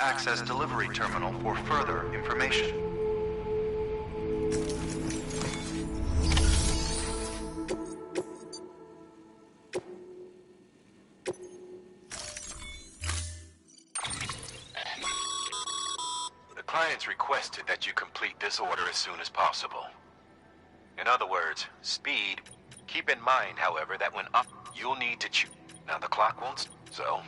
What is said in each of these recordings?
access delivery terminal for further information. The client's requested that you complete this order as soon as possible. In other words, speed. Keep in mind, however, that when up, you'll need to choose. Now the clock won't, so...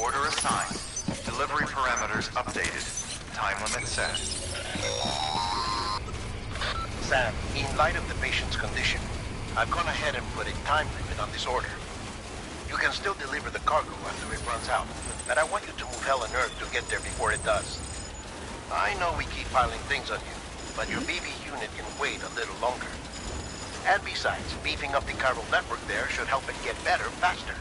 Order assigned. Delivery parameters updated. Time limit set. Sam, in light of the patient's condition, I've gone ahead and put a time limit on this order. You can still deliver the cargo after it runs out, but I want you to move hell and earth to get there before it does. I know we keep piling things on you, but your BB unit can wait a little longer. And besides, beefing up the chiral network there should help it get better faster.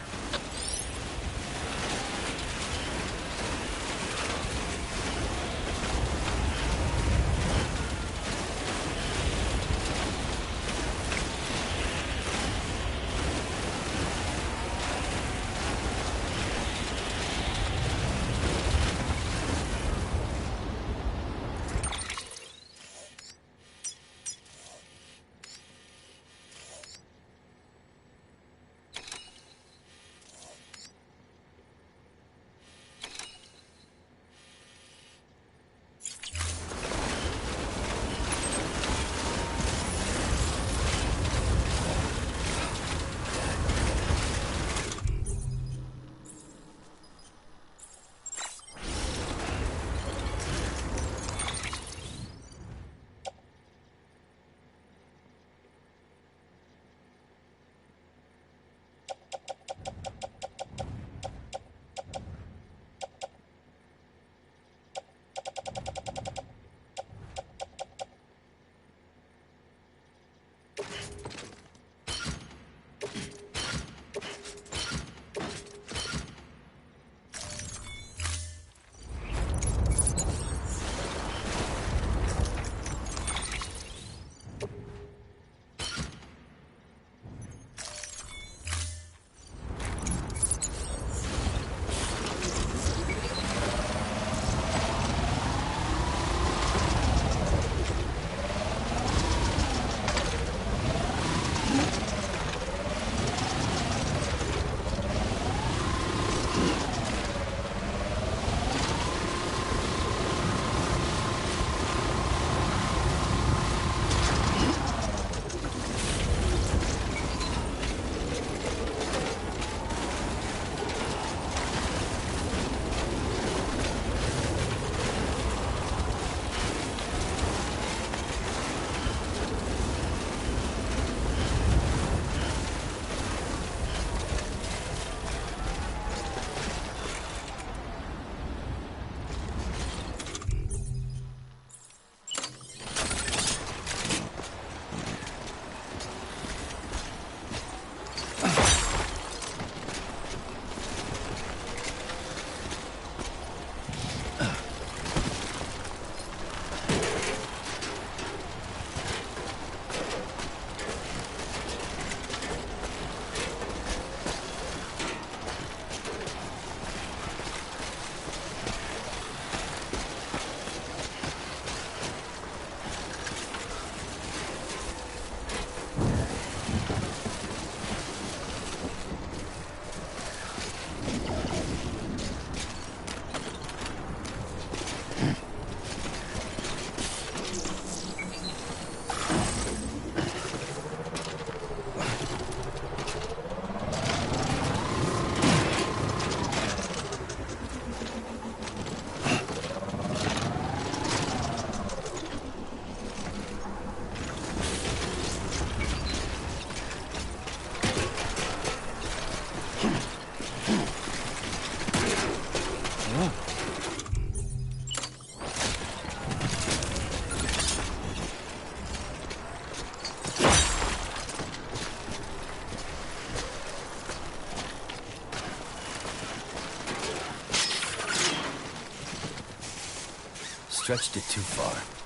stretched it too far.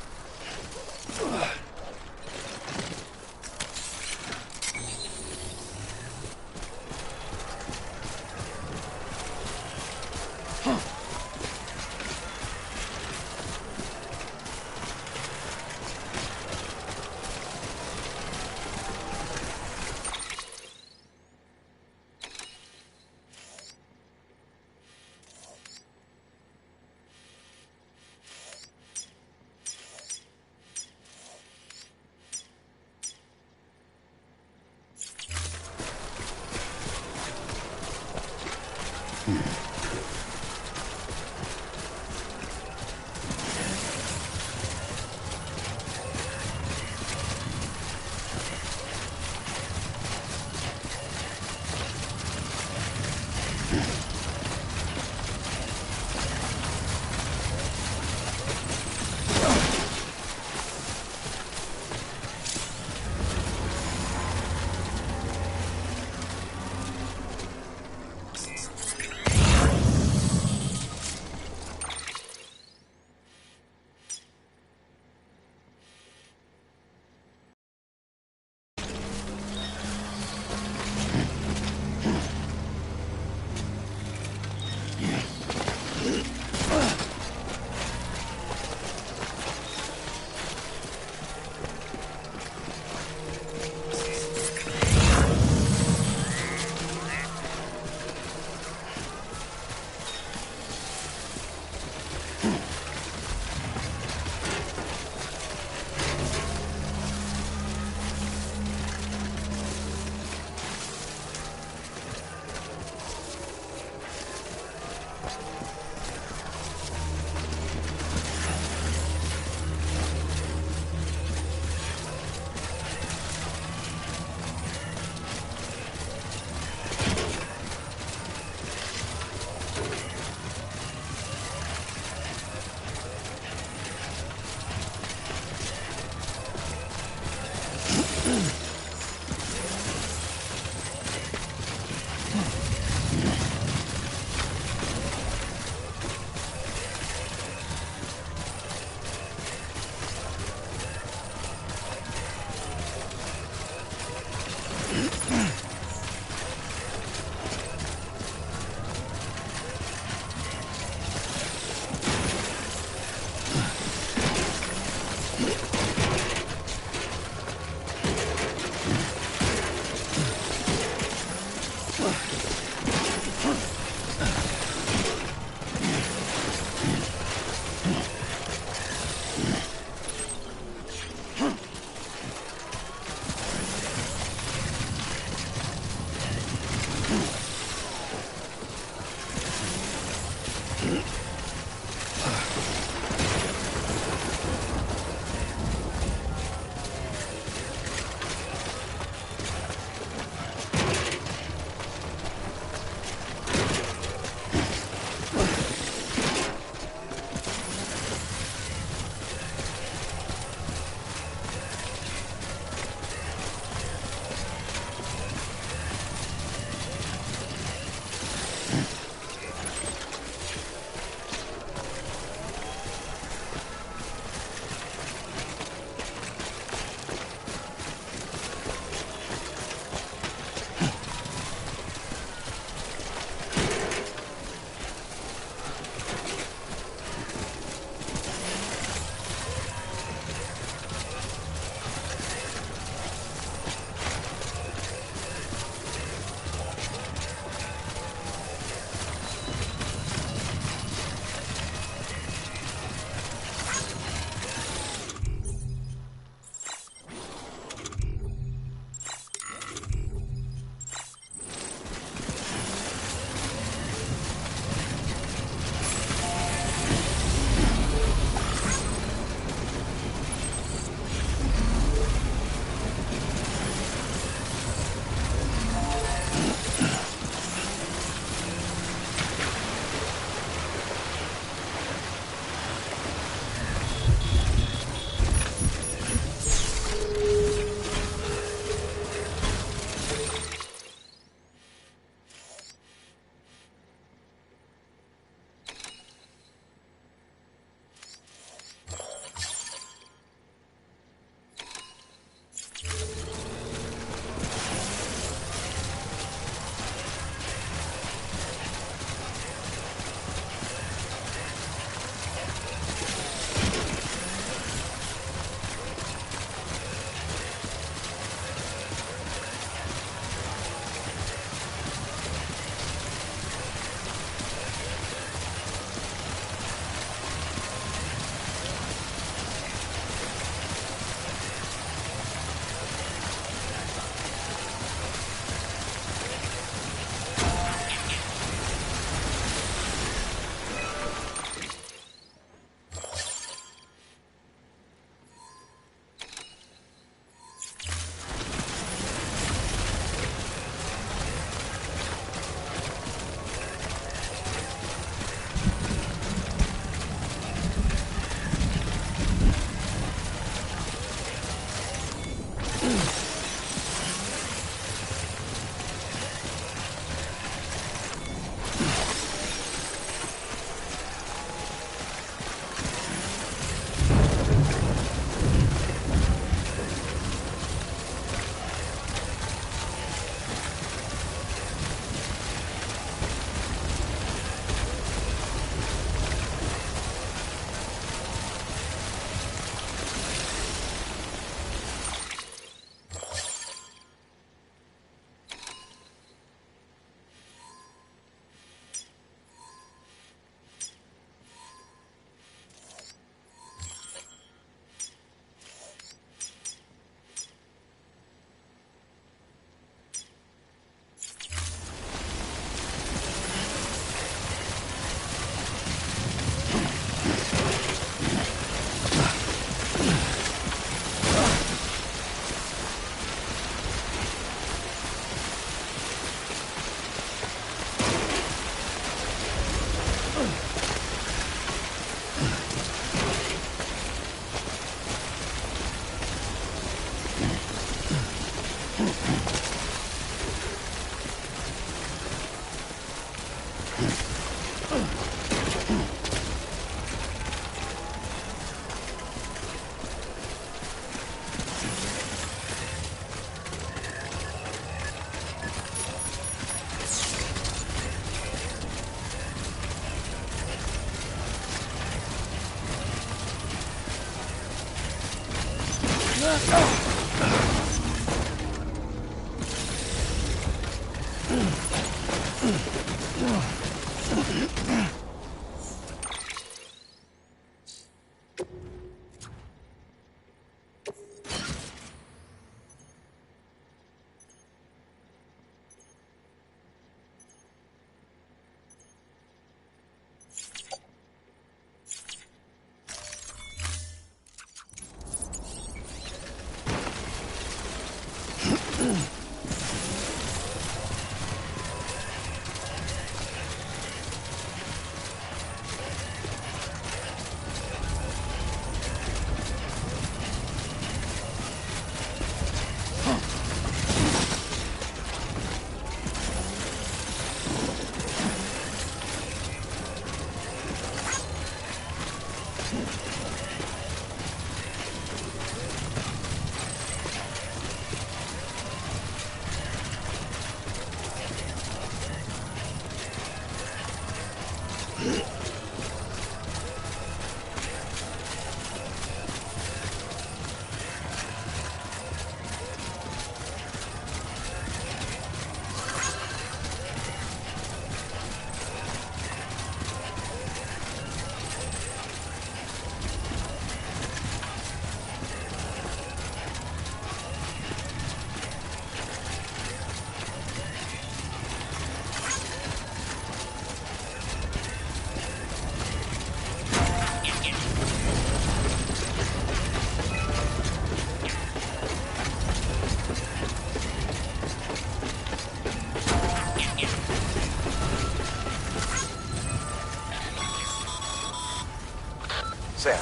Sam,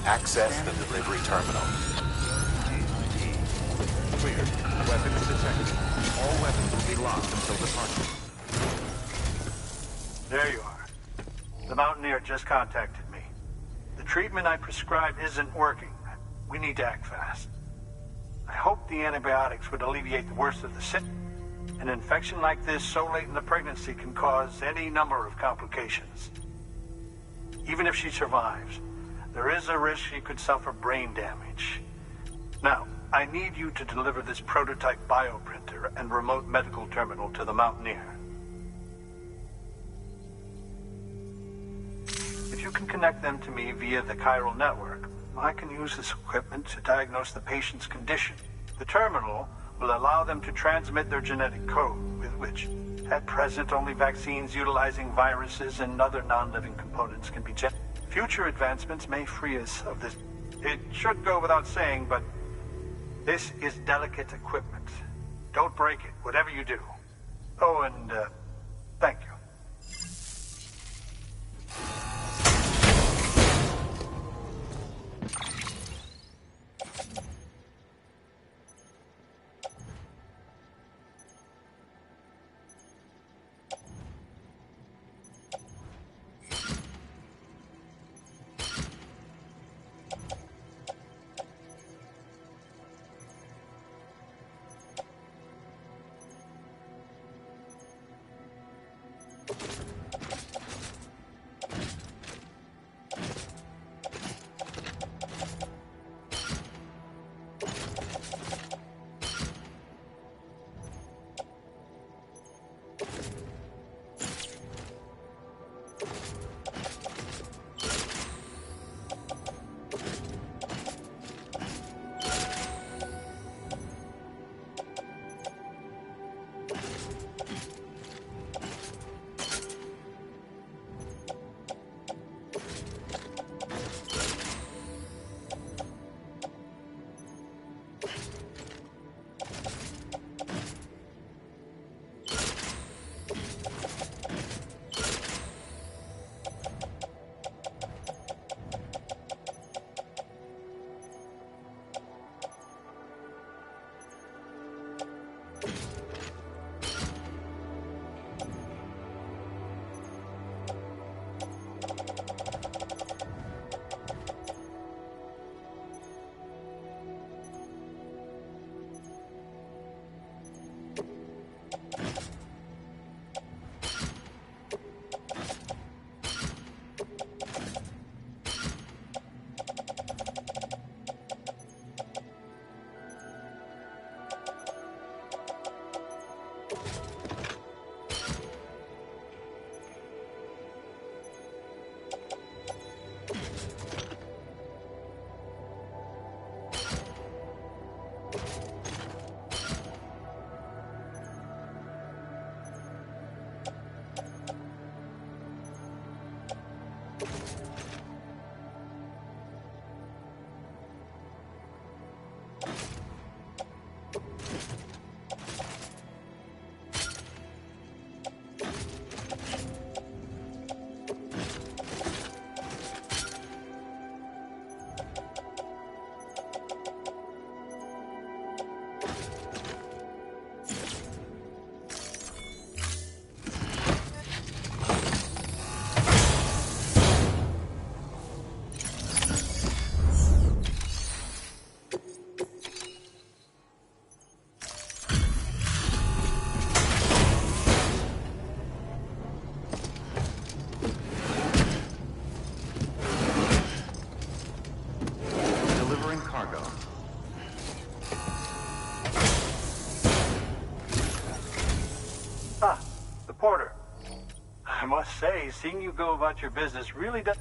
access the delivery terminal. Clear. Weapons detected. All weapons will be locked until departure. There you are. The Mountaineer just contacted me. The treatment I prescribed isn't working. We need to act fast. I hope the antibiotics would alleviate the worst of the symptoms. An infection like this so late in the pregnancy can cause any number of complications. Even if she survives, there is a risk she could suffer brain damage. Now, I need you to deliver this prototype bioprinter and remote medical terminal to the Mountaineer. If you can connect them to me via the chiral network, I can use this equipment to diagnose the patient's condition. The terminal will allow them to transmit their genetic code, with which, at present, only vaccines utilizing viruses and other non-living components can be generated. Future advancements may free us of this. It should go without saying, but this is delicate equipment. Don't break it, whatever you do. Oh, and thank you. Ah, the porter. I must say, seeing you go about your business really does...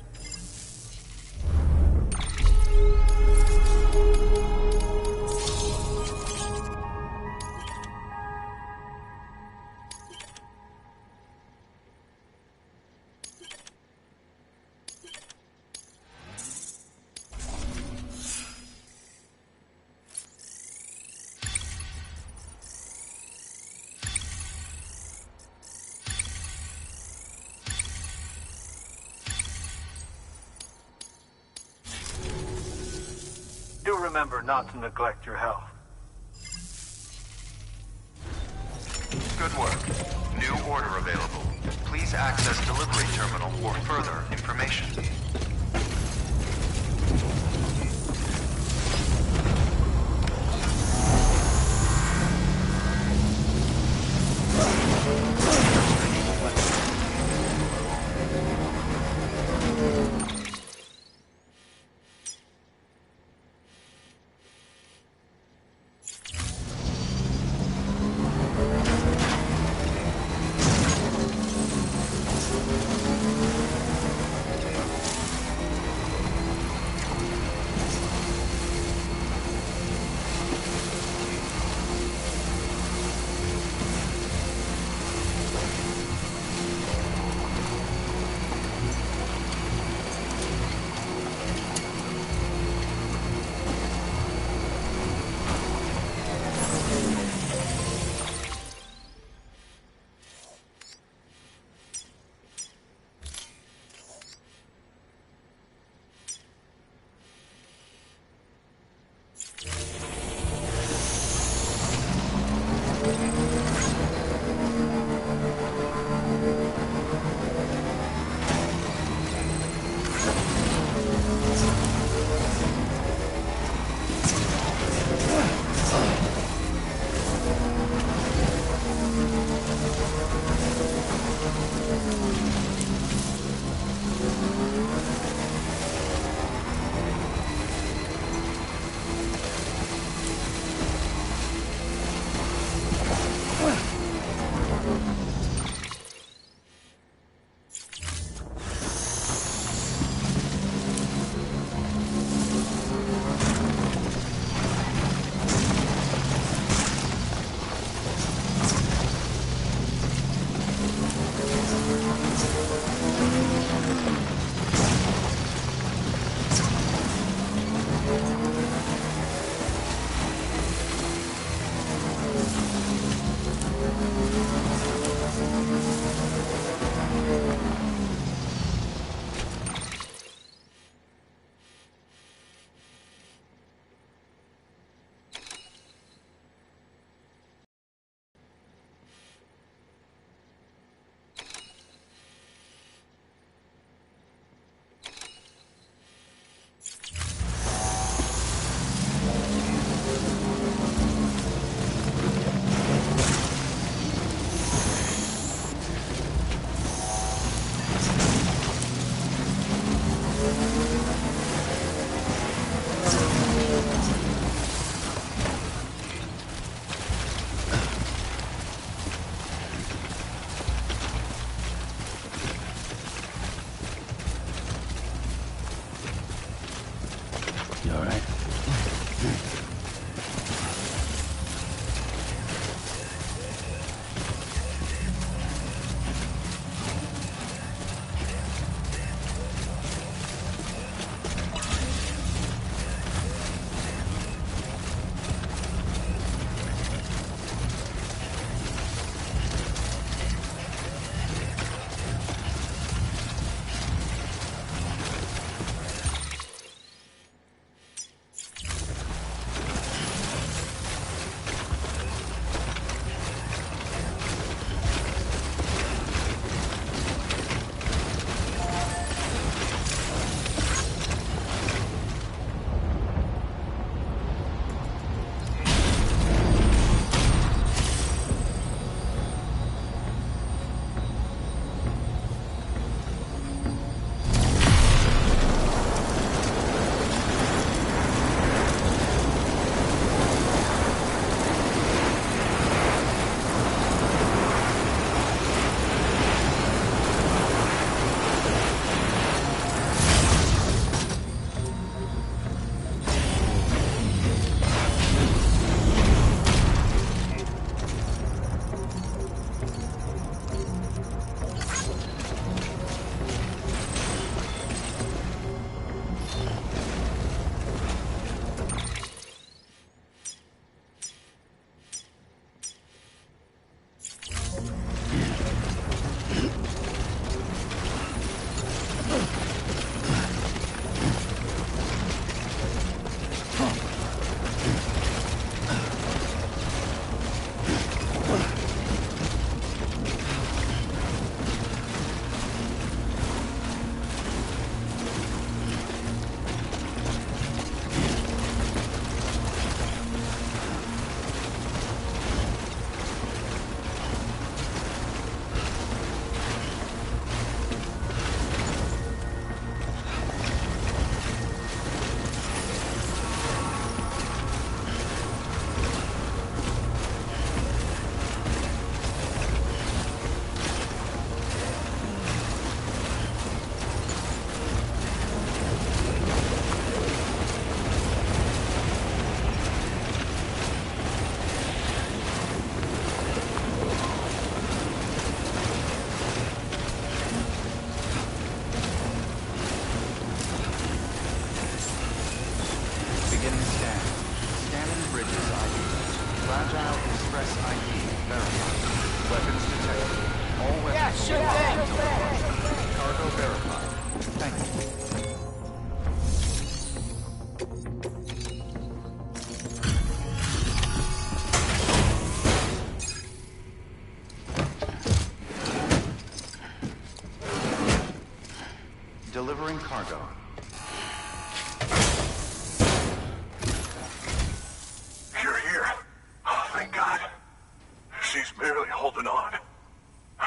Do remember not to neglect your health. Good work. New order available. Please access delivery terminal for further information. You all right? Delivering cargo. You're here. Oh, thank God. She's barely holding on.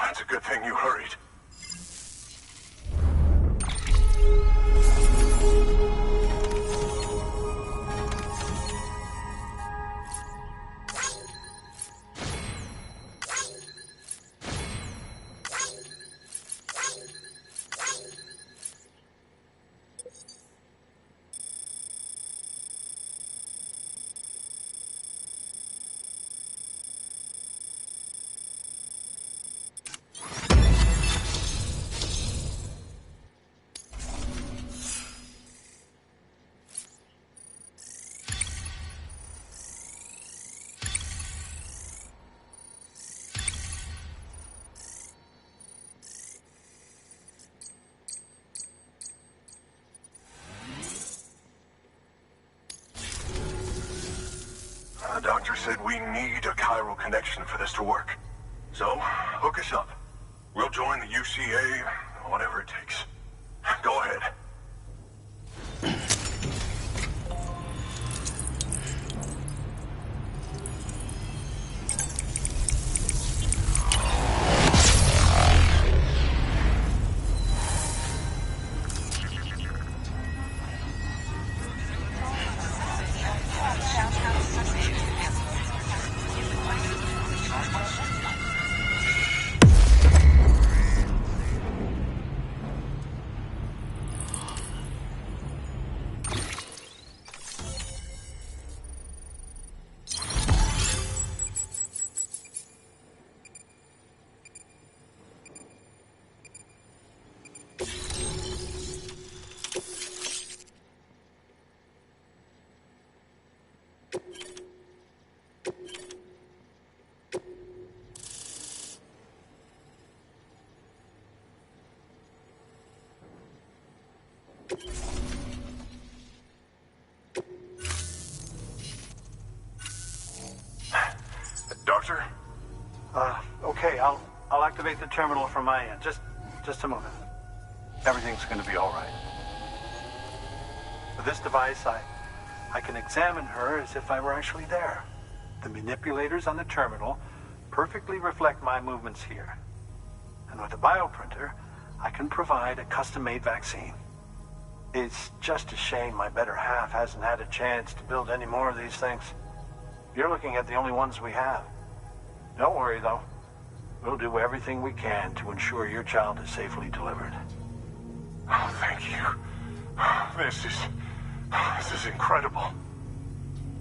It's a good thing you hurried. The doctor said we need a chiral connection for this to work. So, hook us up. We'll join the UCA, whatever it takes. Go ahead. Doctor? Okay, I'll activate the terminal from my end. Just a moment. Everything's gonna be all right. With this device, I can examine her as if I were actually there. The manipulators on the terminal perfectly reflect my movements here. And with the bioprinter, I can provide a custom-made vaccine. It's just a shame my better half hasn't had a chance to build any more of these things. You're looking at the only ones we have. Don't worry, though. We'll do everything we can to ensure your child is safely delivered. Oh, thank you. This is incredible.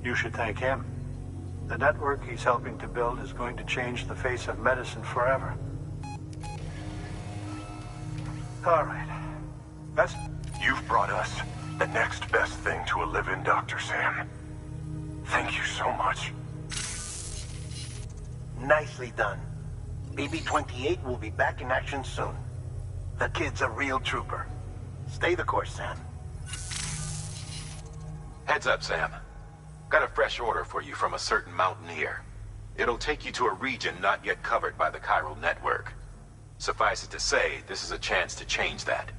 You should thank him. The network he's helping to build is going to change the face of medicine forever. All right. You've brought us the next best thing to a live-in, Dr. Sam. Thank you so much. Nicely done. BB-28 will be back in action soon. The kid's a real trooper. Stay the course, Sam. Heads up, Sam. Got a fresh order for you from a certain mountaineer. It'll take you to a region not yet covered by the chiral network. Suffice it to say, this is a chance to change that.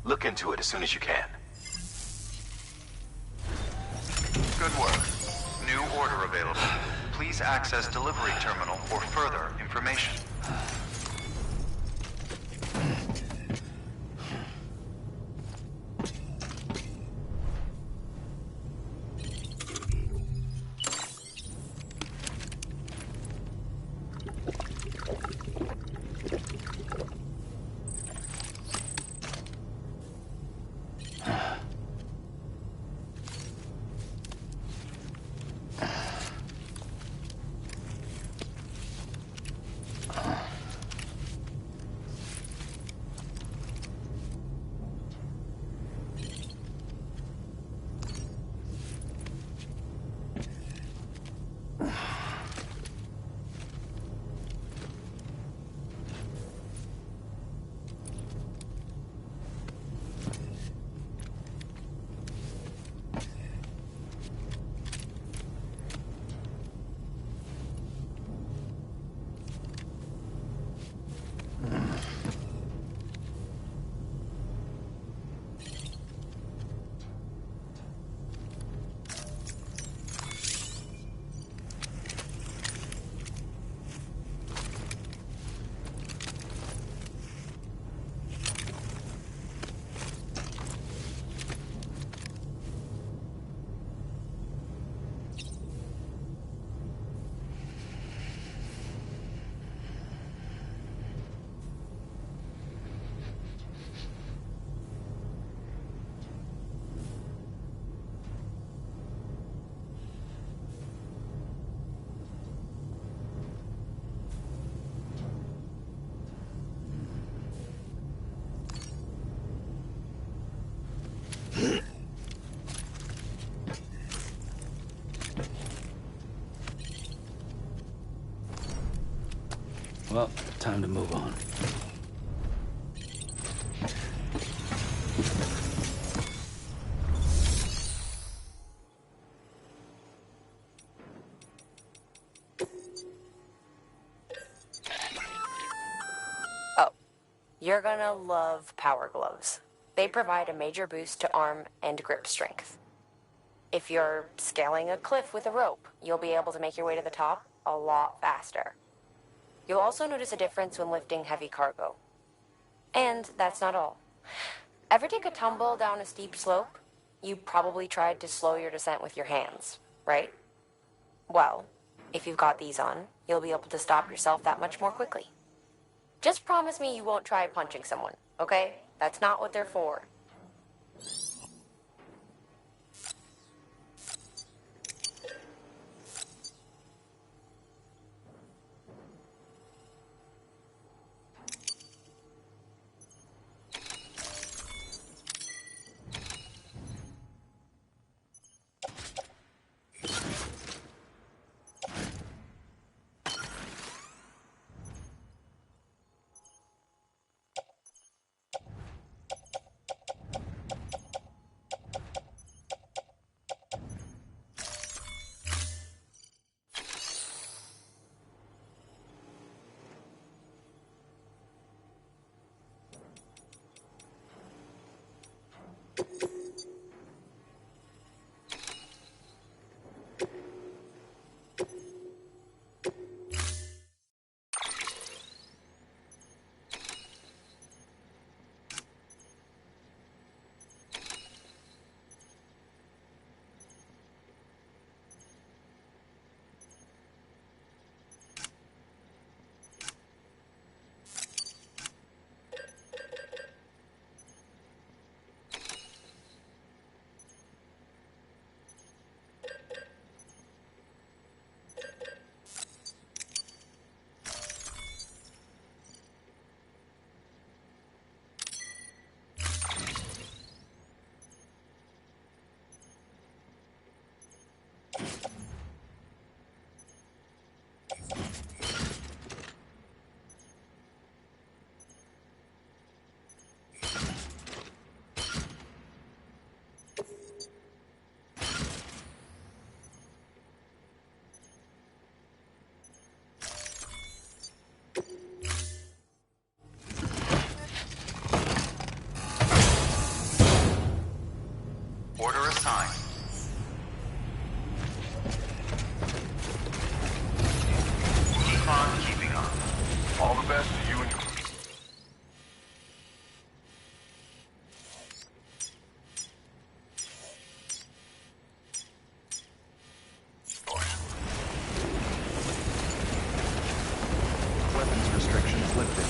Look into it as soon as you can. Good work. New order available. Please access delivery terminal for further information. Well, time to move on. Oh, you're gonna love power gloves. They provide a major boost to arm and grip strength. If you're scaling a cliff with a rope, you'll be able to make your way to the top a lot faster. You'll also notice a difference when lifting heavy cargo. And that's not all. Ever take a tumble down a steep slope? You probably tried to slow your descent with your hands, right? Well, if you've got these on, you'll be able to stop yourself that much more quickly. Just promise me you won't try punching someone, okay? That's not what they're for. time. Keep on keeping on. All the best to you and your... Weapons restrictions lifted.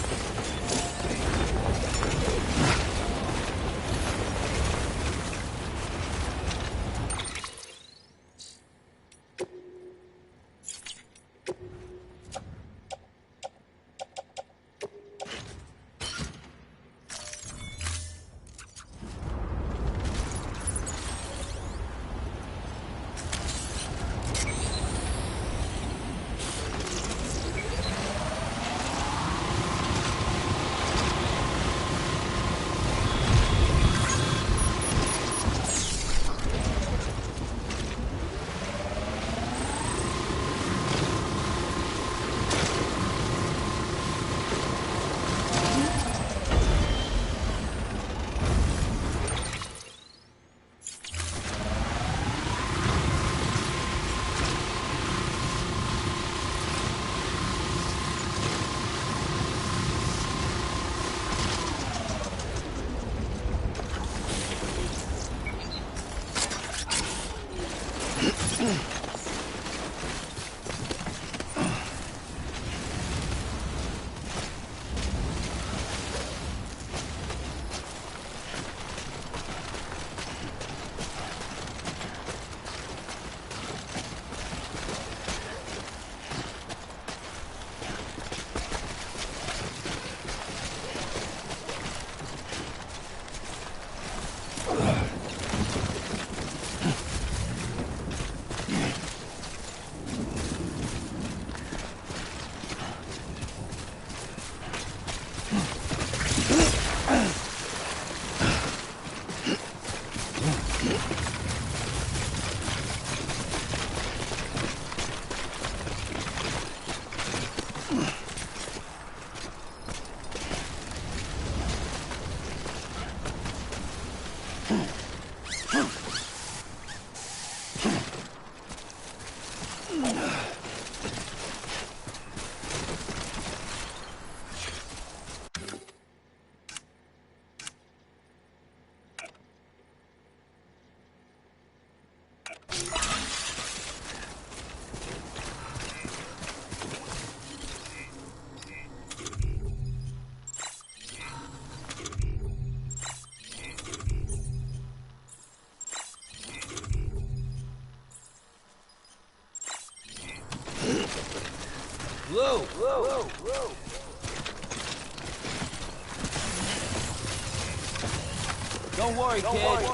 Whoa, whoa, whoa. Don't worry, kid.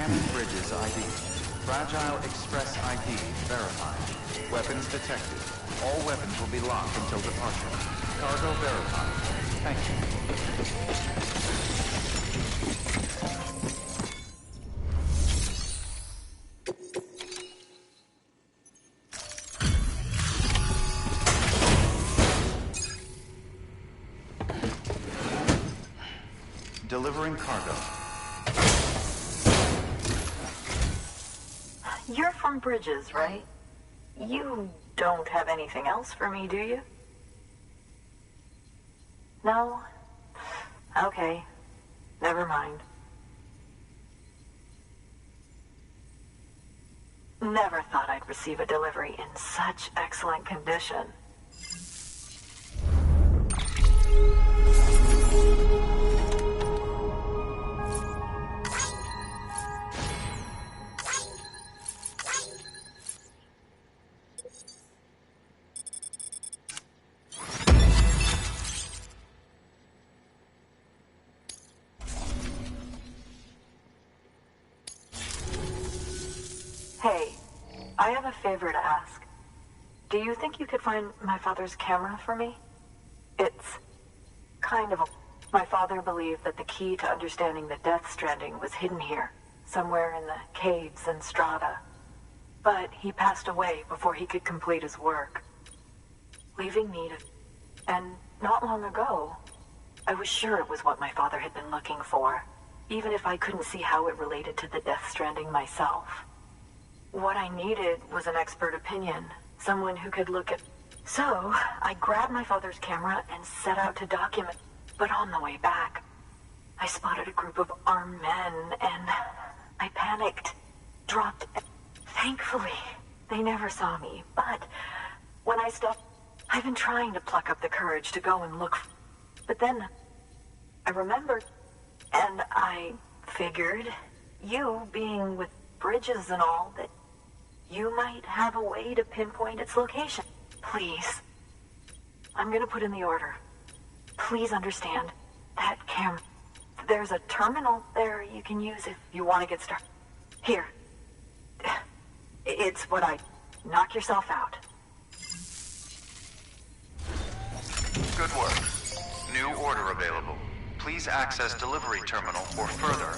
Scanning Bridges ID. Fragile Express ID verified. Weapons detected. All weapons will be locked until departure. Cargo verified. Thank you. Delivering cargo. You're from Bridges, right? You don't have anything else for me, do you? No? Okay. Never mind. Never thought I'd receive a delivery in such excellent condition. Hey, I have a favor to ask. Do you think you could find my father's camera for me? It's kind of a... My father believed that the key to understanding the Death Stranding was hidden here, somewhere in the caves and strata. But he passed away before he could complete his work, leaving me to... And not long ago, I was sure it was what my father had been looking for, even if I couldn't see how it related to the Death Stranding myself. What I needed was an expert opinion, someone who could look at... So, I grabbed my father's camera and set out to document. But on the way back, I spotted a group of armed men, and I panicked, dropped... Thankfully, they never saw me, but when I stopped, I've been trying to pluck up the courage to go and look... But then, I remembered, and I figured, you being with Bridges and all, that you might have a way to pinpoint its location. Please. I'm gonna put in the order. Please understand that camera. There's a terminal there you can use if you want to get started. Here. It's what I... Knock yourself out. Good work. New order available. Please access delivery terminal for further...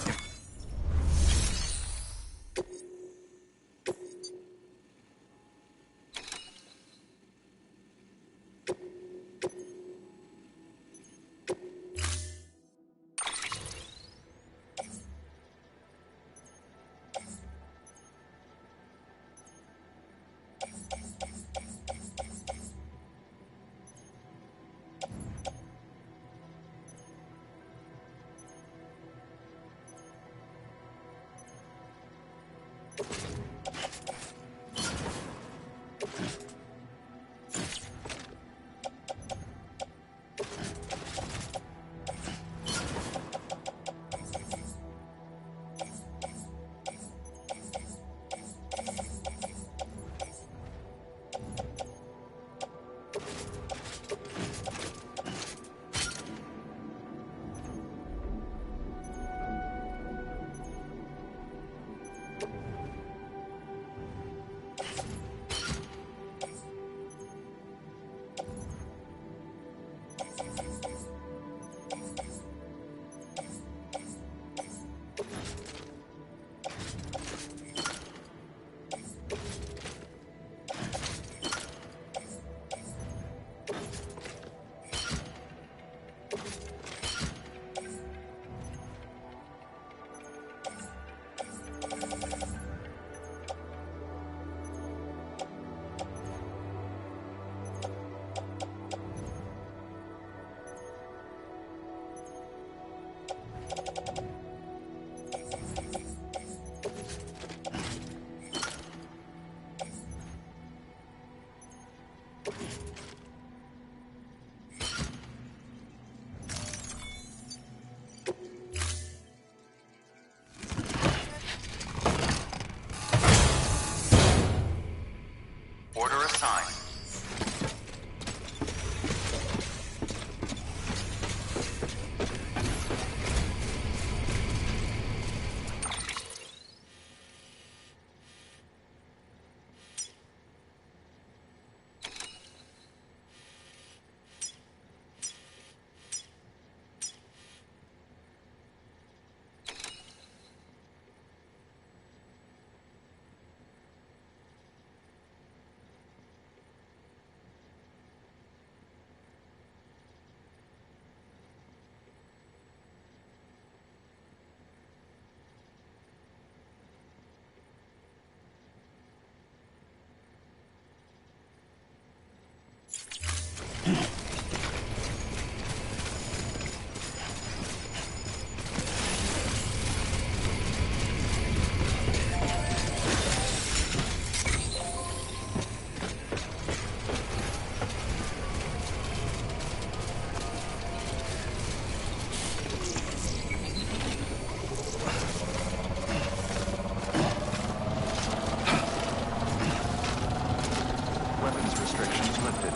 Order assigned. Weapons restrictions lifted.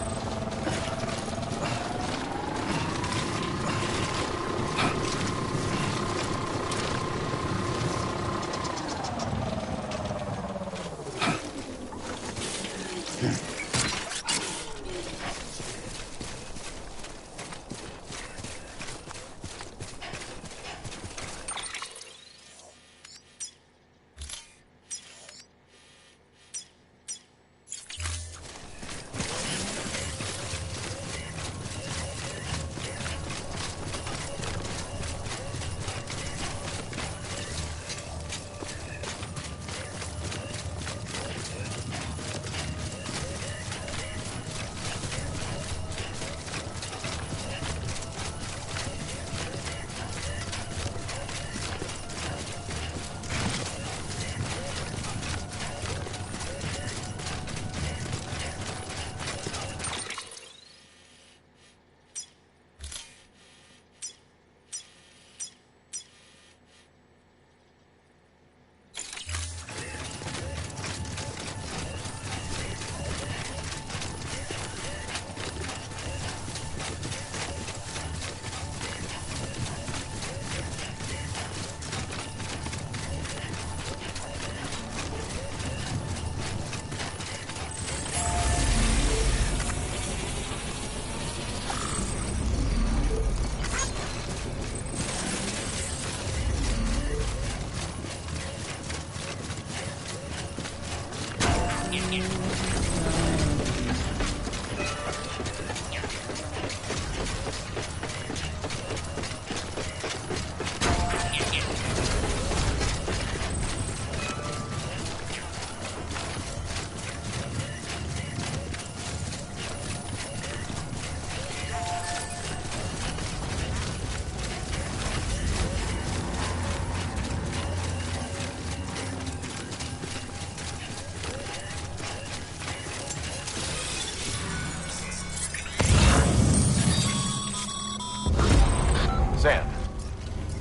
Sam,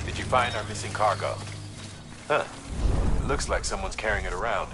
did you find our missing cargo? Huh. It looks like someone's carrying it around.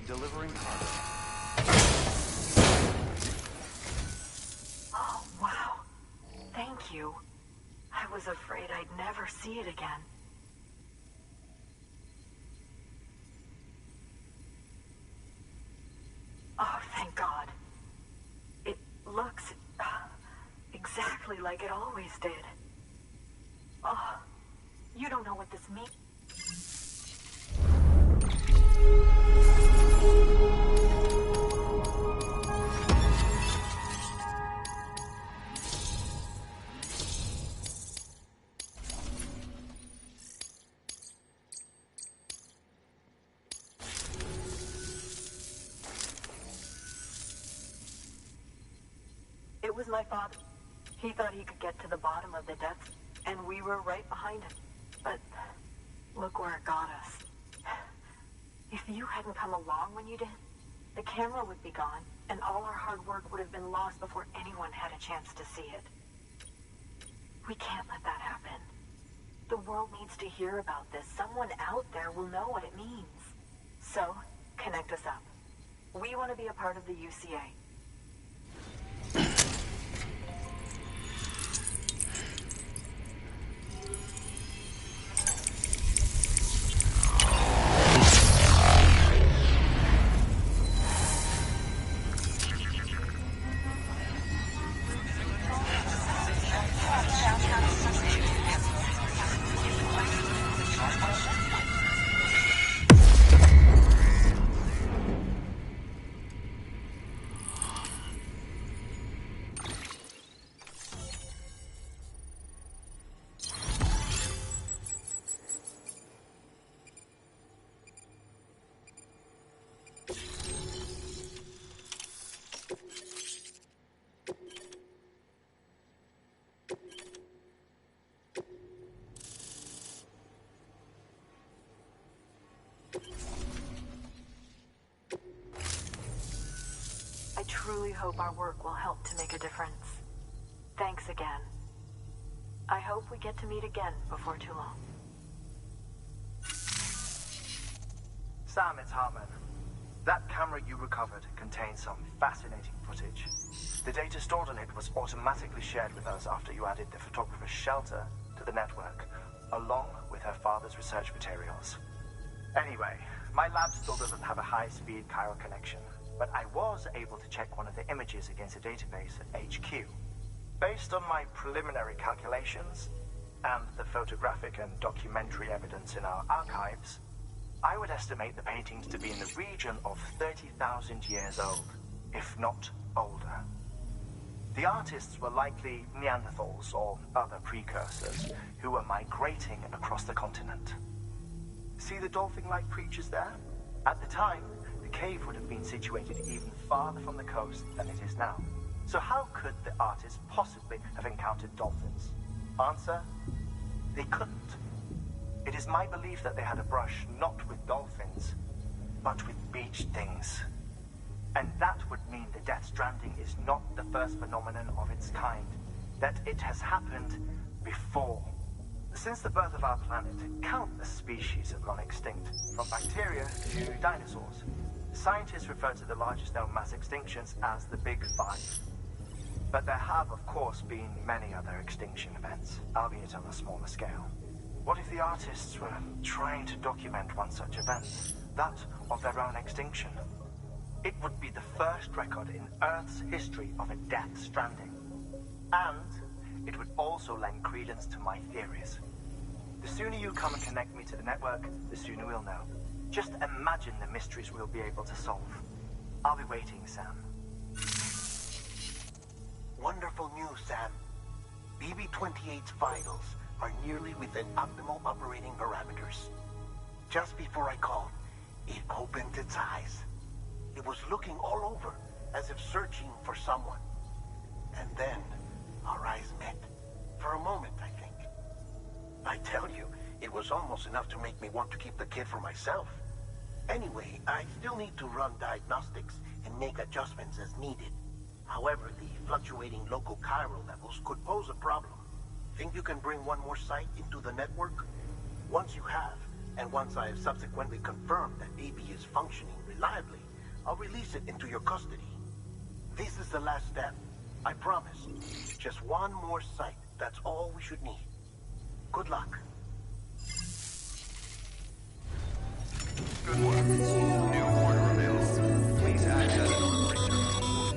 Delivering cargo. Oh, wow. Thank you. I was afraid I'd never see it again. Oh, thank God. It looks exactly like it always did. Oh, you don't know what this means. It was my father. He thought he could get to the bottom of the depths, and we were right behind him. But look where it got us. If you hadn't come along when you did, the camera would be gone, and all our hard work would have been lost before anyone had a chance to see it. We can't let that happen. The world needs to hear about this. Someone out there will know what it means. So, connect us up. We want to be a part of the UCA. I truly hope our work will help to make a difference. Thanks again. I hope we get to meet again before too long. Sam, it's Hartman. That camera you recovered contains some fascinating footage. The data stored on it was automatically shared with us after you added the photographer's shelter to the network, along with her father's research materials. Anyway, my lab still doesn't have a high-speed Chiral connection, but I was able to check one of the images against a database at HQ. Based on my preliminary calculations, and the photographic and documentary evidence in our archives, I would estimate the paintings to be in the region of 30,000 years old, if not older. The artists were likely Neanderthals or other precursors who were migrating across the continent. See the dolphin-like creatures there? At the time, the cave would have been situated even farther from the coast than it is now. So how could the artists possibly have encountered dolphins? Answer: they couldn't. It is my belief that they had a brush not with dolphins, but with beach things. And that would mean the Death Stranding is not the first phenomenon of its kind. That it has happened before. Since the birth of our planet, countless species have gone extinct, from bacteria to dinosaurs. Scientists refer to the largest known mass extinctions as the Big Five. But there have, of course, been many other extinction events, albeit on a smaller scale. What if the artists were trying to document one such event, that of their own extinction? It would be the first record in Earth's history of a Death Stranding. And it would also lend credence to my theories. The sooner you come and connect me to the network, the sooner we'll know. Just imagine the mysteries we'll be able to solve. I'll be waiting, Sam. Wonderful news, Sam. BB-28's vitals are nearly within optimal operating parameters. Just before I called, it opened its eyes. It was looking all over, as if searching for someone. And then, our eyes met. For a moment, I think. I tell you, it was almost enough to make me want to keep the kid for myself. Anyway, I still need to run diagnostics and make adjustments as needed. However, the fluctuating local chiral levels could pose a problem. Think you can bring one more site into the network? Once you have, and once I have subsequently confirmed that AB is functioning reliably, I'll release it into your custody. This is the last step. I promise. Just one more site. That's all we should need. Good luck. Good work. New order available. Please access delivery terminal for further.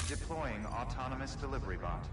Deploying autonomous delivery bot.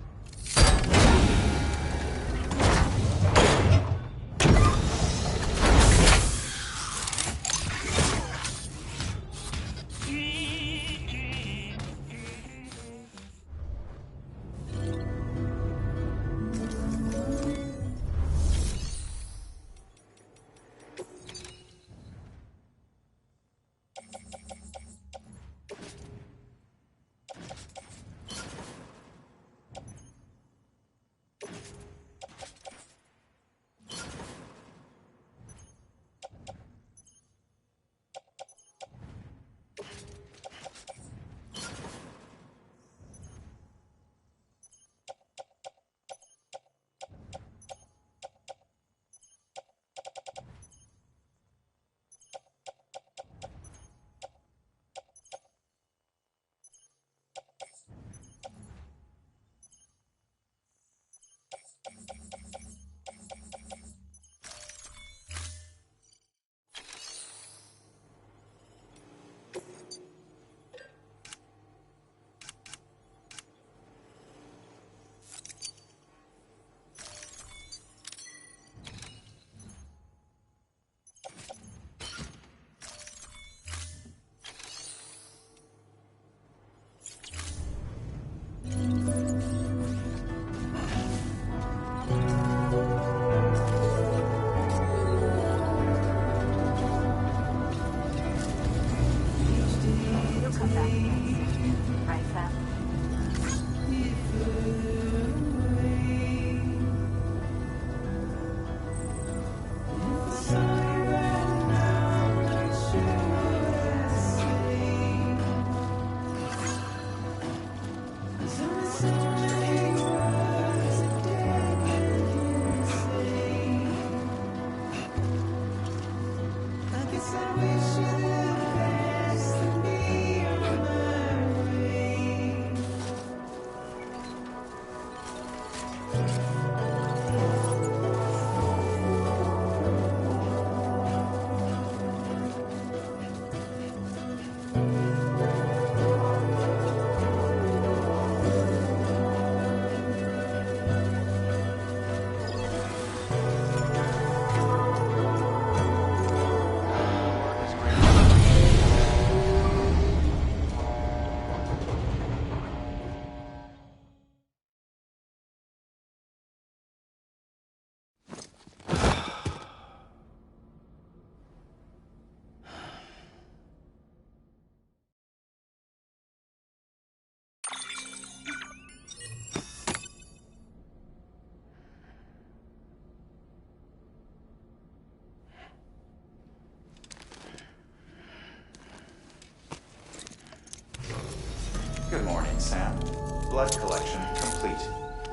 blood collection complete.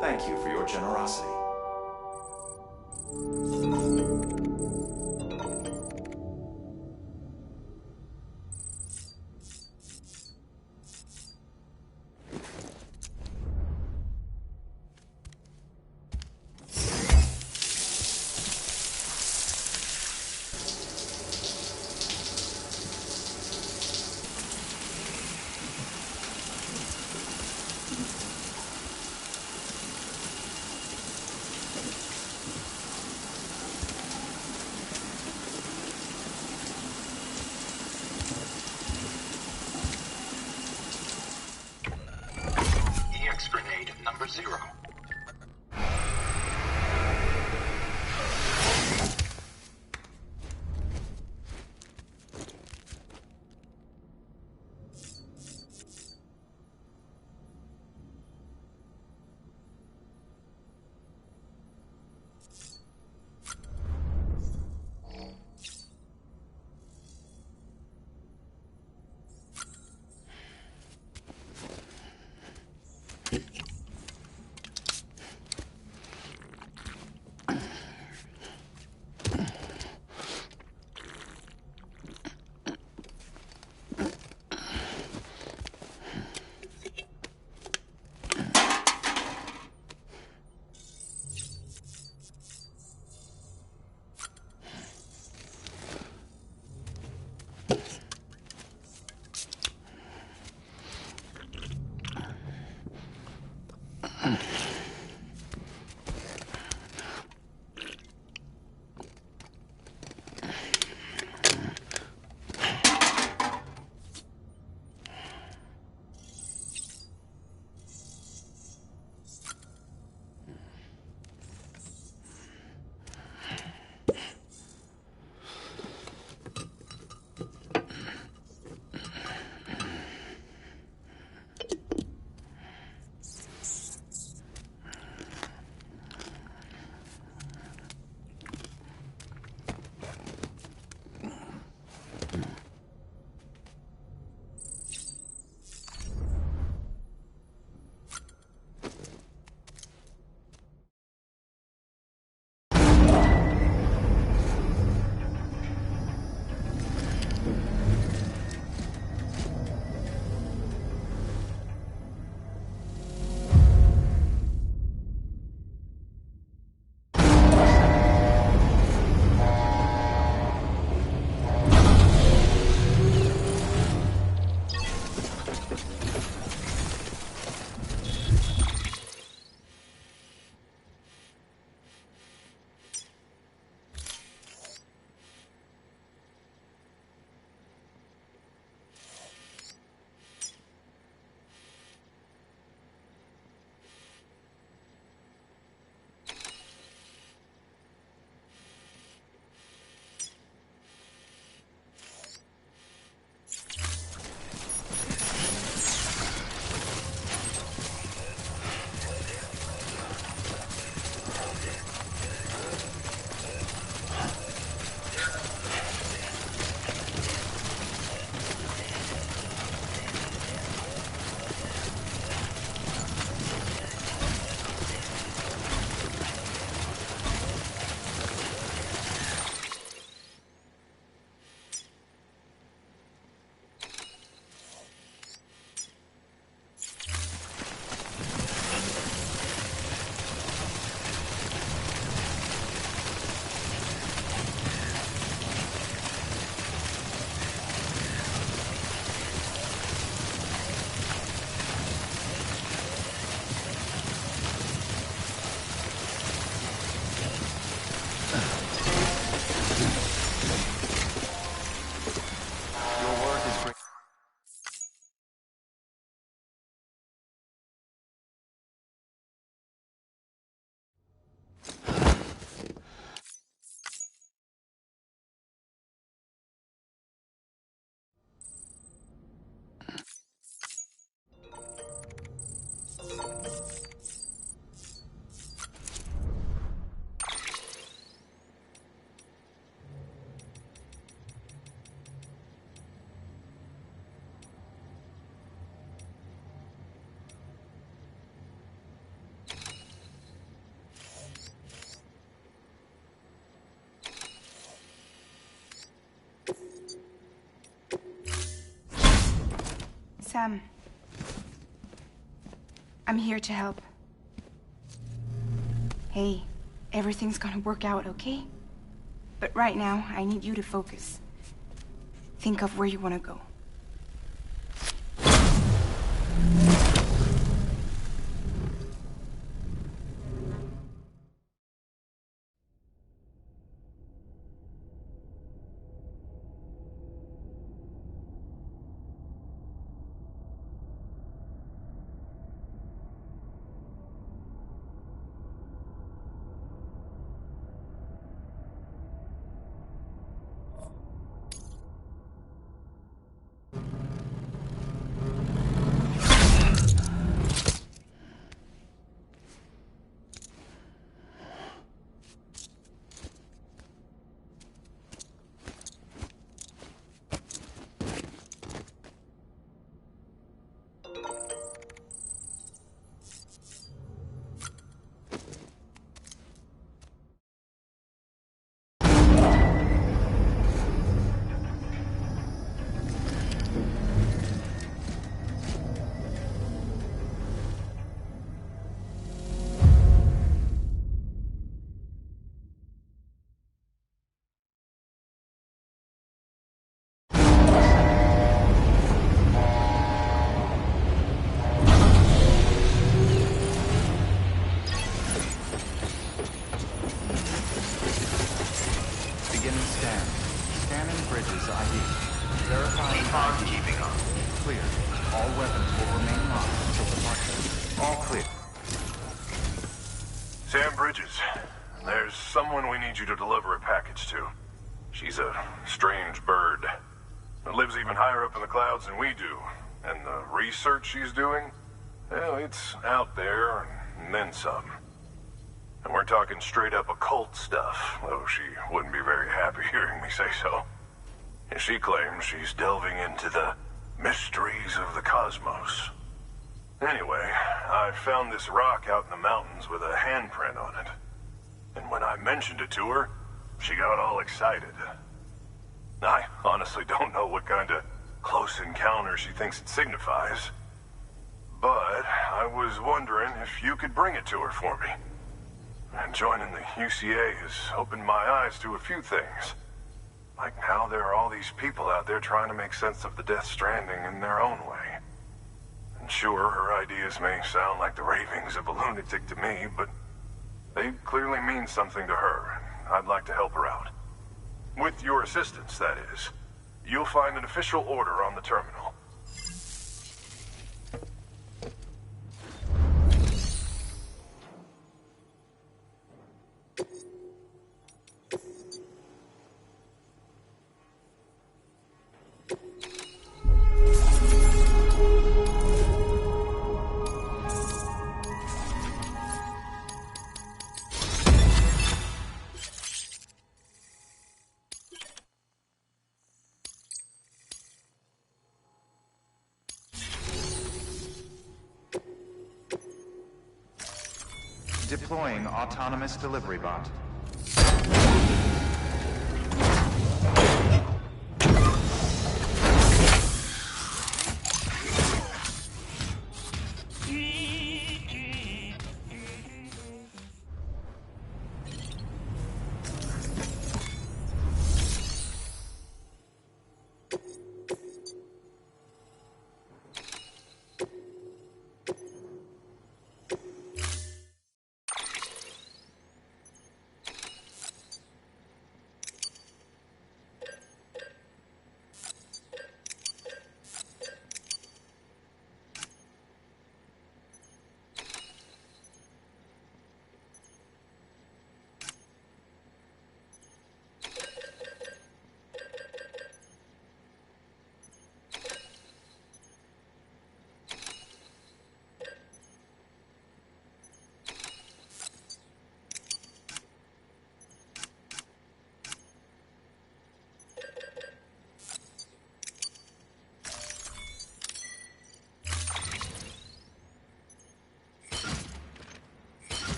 Thank you for your generosity. EX grenade number 0. Sam. I'm here to help. Hey, everything's gonna work out, okay? But right now, I need you to focus. Think of where you want to go. Beginning scan. Scanning bridges ID. Verifying Confirmed, ID. keeping up. Clear. All weapons will remain locked until departure. All clear. Sam Bridges, there's someone we need you to deliver a package to. She's a strange bird. That lives even higher up in the clouds than we do. And the research she's doing, well, it's out there and then some. And we're talking straight up occult stuff, though she wouldn't be very happy hearing me say so. And she claims she's delving into the mysteries of the cosmos. Anyway, I found this rock out in the mountains with a handprint on it. And when I mentioned it to her, she got all excited. I honestly don't know what kind of close encounter she thinks it signifies. But I was wondering if you could bring it to her for me. And joining the UCA has opened my eyes to a few things. Like how there are all these people out there trying to make sense of the Death Stranding in their own way. And sure, her ideas may sound like the ravings of a lunatic to me, but they clearly mean something to her. I'd like to help her out. With your assistance, that is. You'll find an official order on the terminal. Deploying autonomous delivery bot.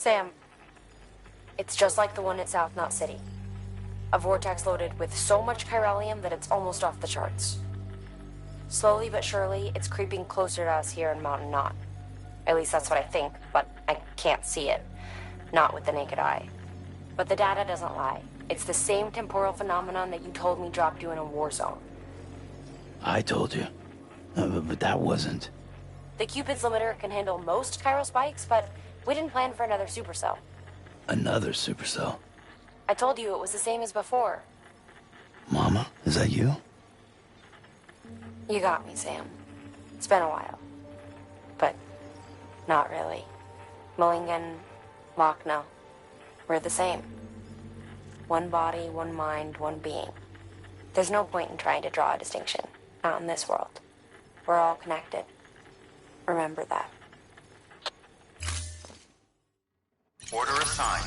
Sam, it's just like the one at South Knot City. A vortex loaded with so much chiralium that it's almost off the charts. Slowly but surely, it's creeping closer to us here in Mountain Knot. At least that's what I think, but I can't see it. Not with the naked eye. But the data doesn't lie. It's the same temporal phenomenon that you told me dropped you in a war zone. I told you. But that wasn't... The Cupid's limiter can handle most chiral spikes, but we didn't plan for another supercell. Another supercell? I told you it was the same as before. Mama, is that you? You got me, Sam. It's been a while. But not really. Mulligan, Lochner, we're the same. One body, one mind, one being. There's no point in trying to draw a distinction, not in this world. We're all connected. Remember that. Order assigned.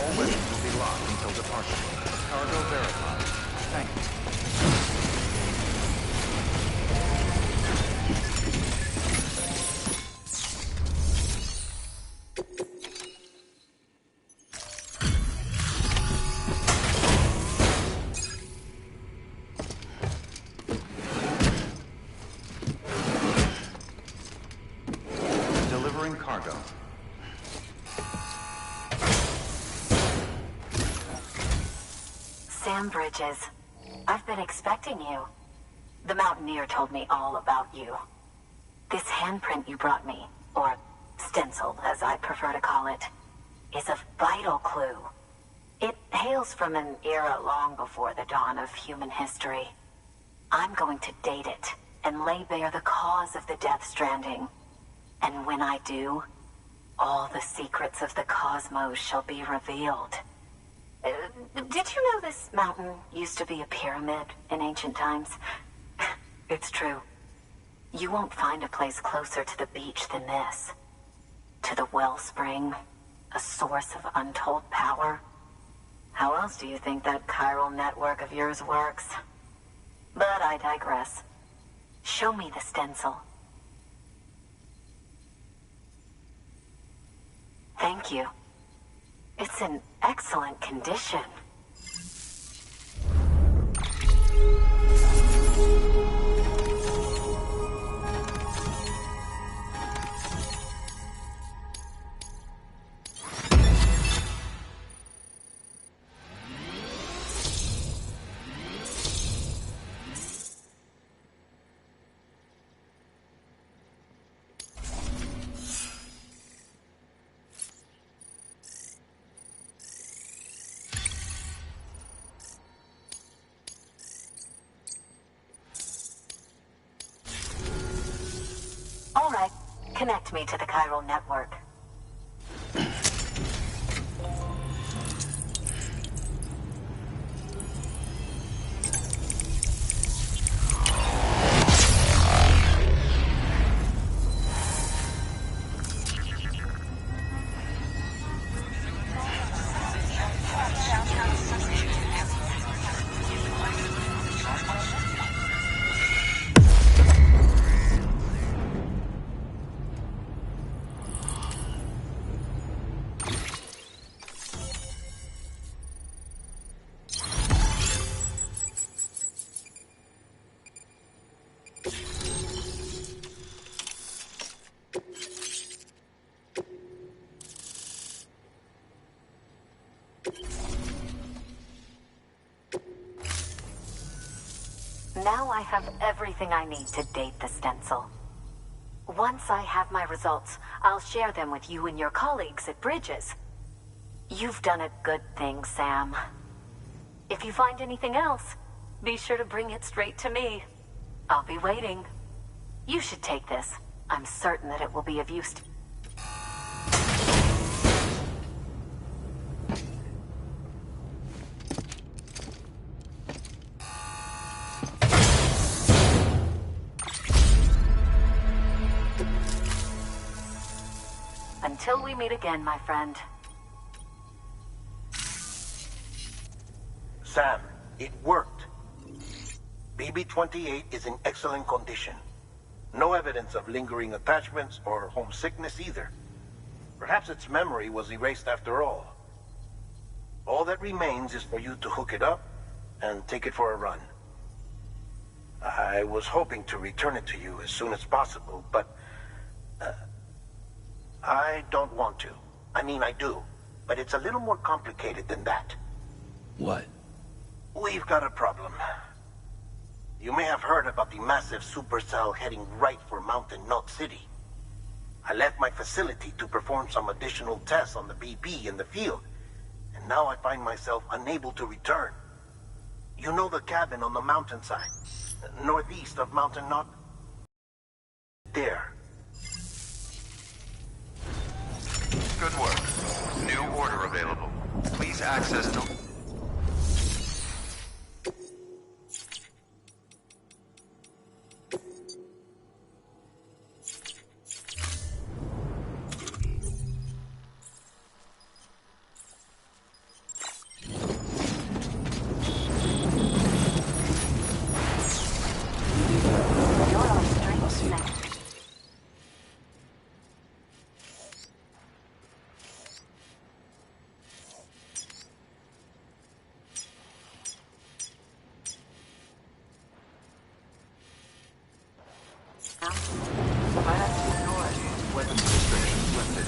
All weapons will be locked until departure. Cargo verified. Thank you. Delivering cargo. Sam Bridges, I've been expecting you. The Mountaineer told me all about you. This handprint you brought me, or stencil as I prefer to call it, is a vital clue. It hails from an era long before the dawn of human history. I'm going to date it and lay bare the cause of the Death Stranding. And when I do, all the secrets of the cosmos shall be revealed. Did you know this mountain used to be a pyramid in ancient times? It's true. You won't find a place closer to the beach than this. To the wellspring, a source of untold power. How else do you think that chiral network of yours works? But I digress. Show me the stencil. Thank you. It's in excellent condition. All right, connect me to the chiral network. Now I have everything I need to date the stencil. Once I have my results, I'll share them with you and your colleagues at Bridges. You've done a good thing, Sam. If you find anything else, be sure to bring it straight to me. I'll be waiting. You should take this. I'm certain that it will be of use to... Until we meet again, my friend. Sam, it worked. BB-28 is in excellent condition. No evidence of lingering attachments or homesickness either. Perhaps its memory was erased after all. All that remains is for you to hook it up and take it for a run. I was hoping to return it to you as soon as possible, but... I don't want to. I mean, I do. But it's a little more complicated than that. What? We've got a problem. You may have heard about the massive supercell heading right for Mountain Knot City. I left my facility to perform some additional tests on the BB in the field, and now I find myself unable to return. You know the cabin on the mountainside, northeast of Mountain Knot? There. Good work. New order available. Please access the... program. Might have to ignore it. Weapons restrictions lifted.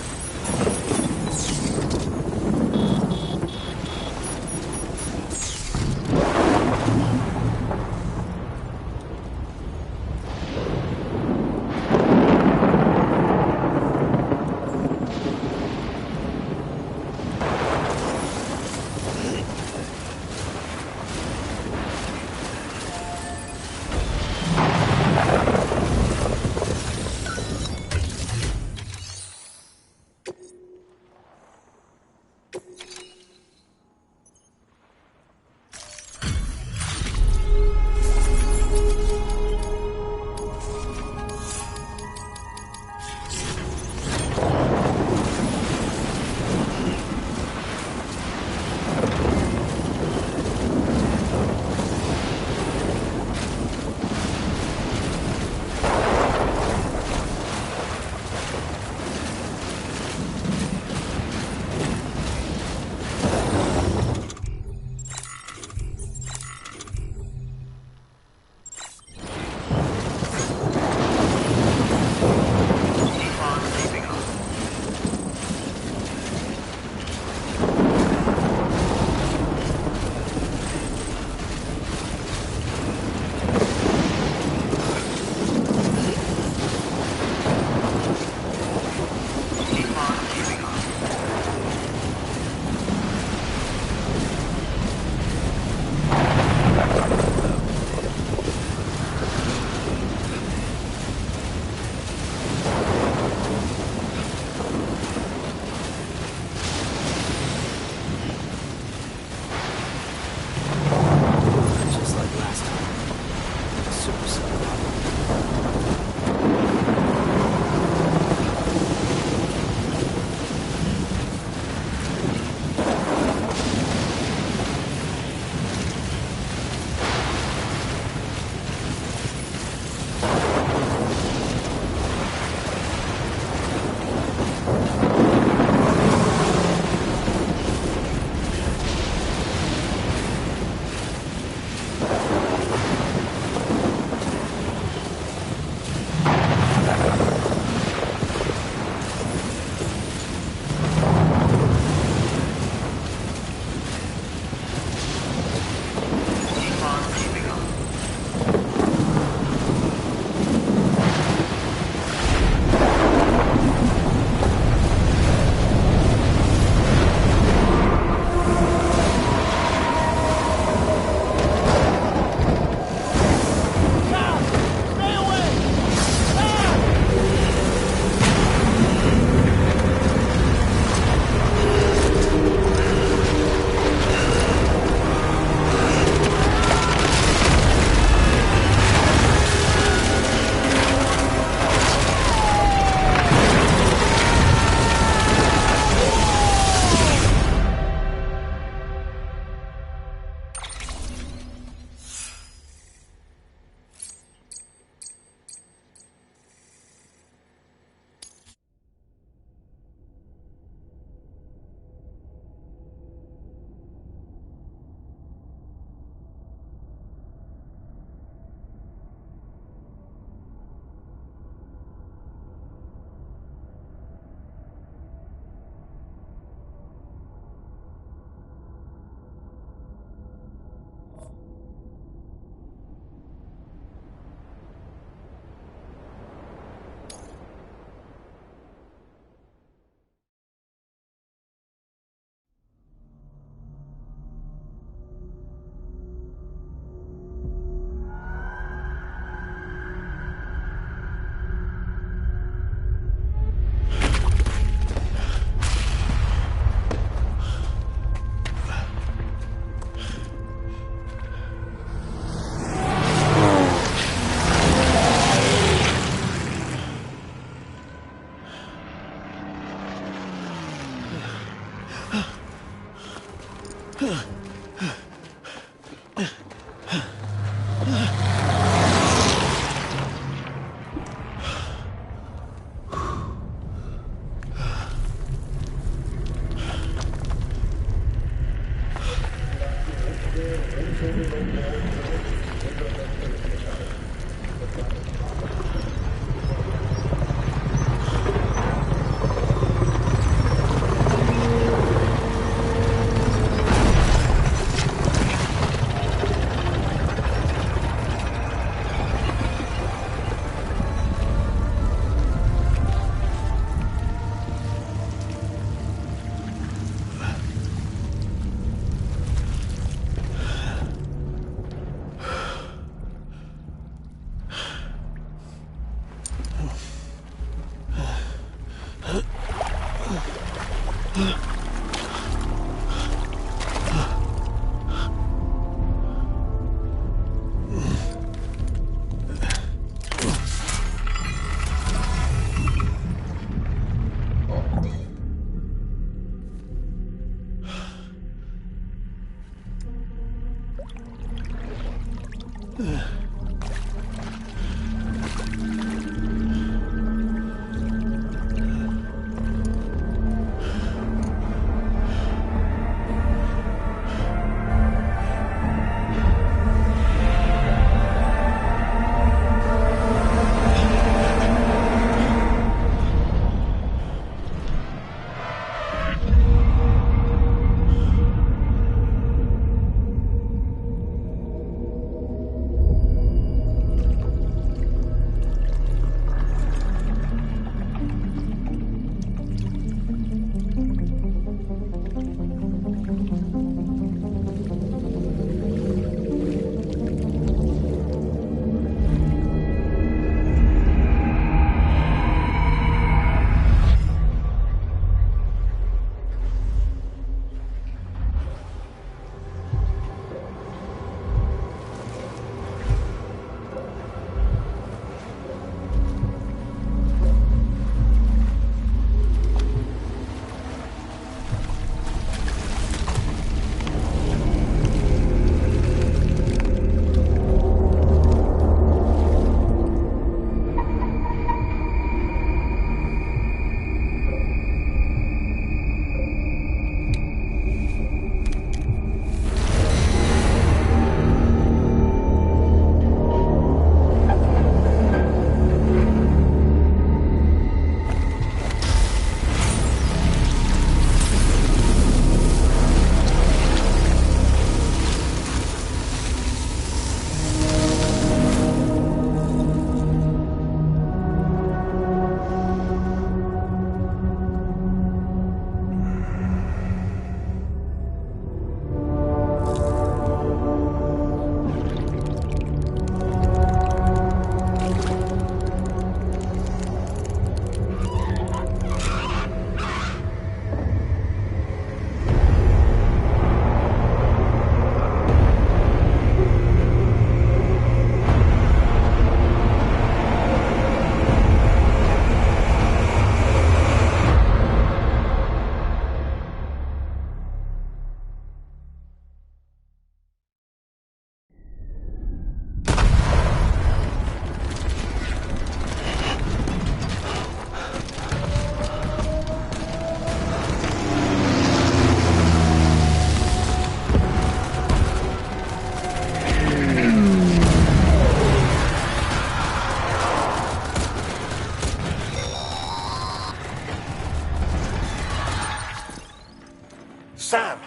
Sam!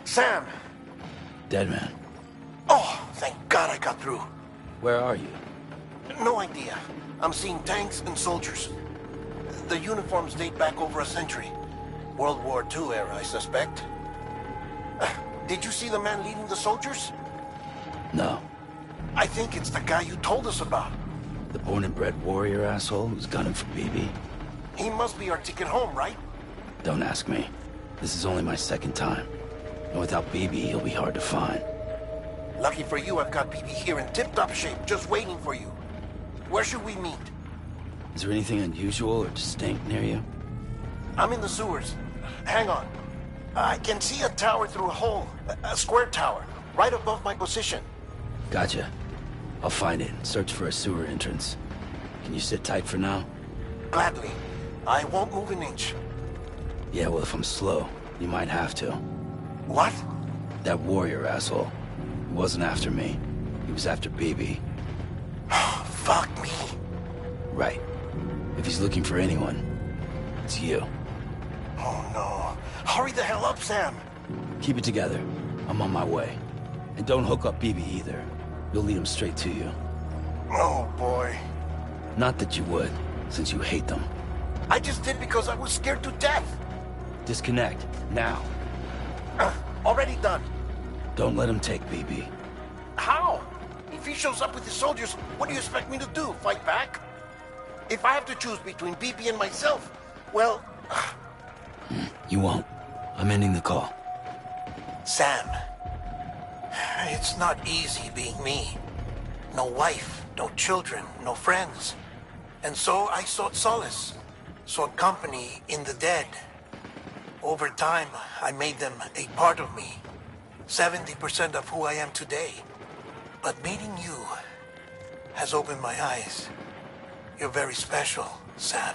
Sam! Dead man. Oh, thank God I got through. Where are you? No idea. I'm seeing tanks and soldiers. The uniforms date back over a century. World War II era, I suspect. Did you see the man leading the soldiers? No. I think it's the guy you told us about. The born and bred warrior asshole who's gunning for BB? He must be our ticket home, right? Don't ask me. This is only my second time. And without BB, he'll be hard to find. Lucky for you, I've got BB here in tip-top shape, just waiting for you. Where should we meet? Is there anything unusual or distinct near you? I'm in the sewers. Hang on. I can see a tower through a hole. A square tower, right above my position. Gotcha. I'll find it and search for a sewer entrance. Can you sit tight for now? Gladly. I won't move an inch. Yeah, well, if I'm slow, you might have to. What? That warrior asshole. He wasn't after me. He was after BB. Fuck me. Right. If he's looking for anyone, it's you. Oh no. Hurry the hell up, Sam. Keep it together. I'm on my way. And don't hook up BB either. You'll lead him straight to you. Oh boy. Not that you would, since you hate them. I just did because I was scared to death. Disconnect, now. Already done. Don't let him take BB. How? If he shows up with his soldiers, what do you expect me to do? Fight back? If I have to choose between BB and myself, well... You won't. I'm ending the call. Sam, it's not easy being me. No wife, no children, no friends. And so I sought solace, sought company in the dead. Over time, I made them a part of me. 70% of who I am today. But meeting you has opened my eyes. You're very special, Sam.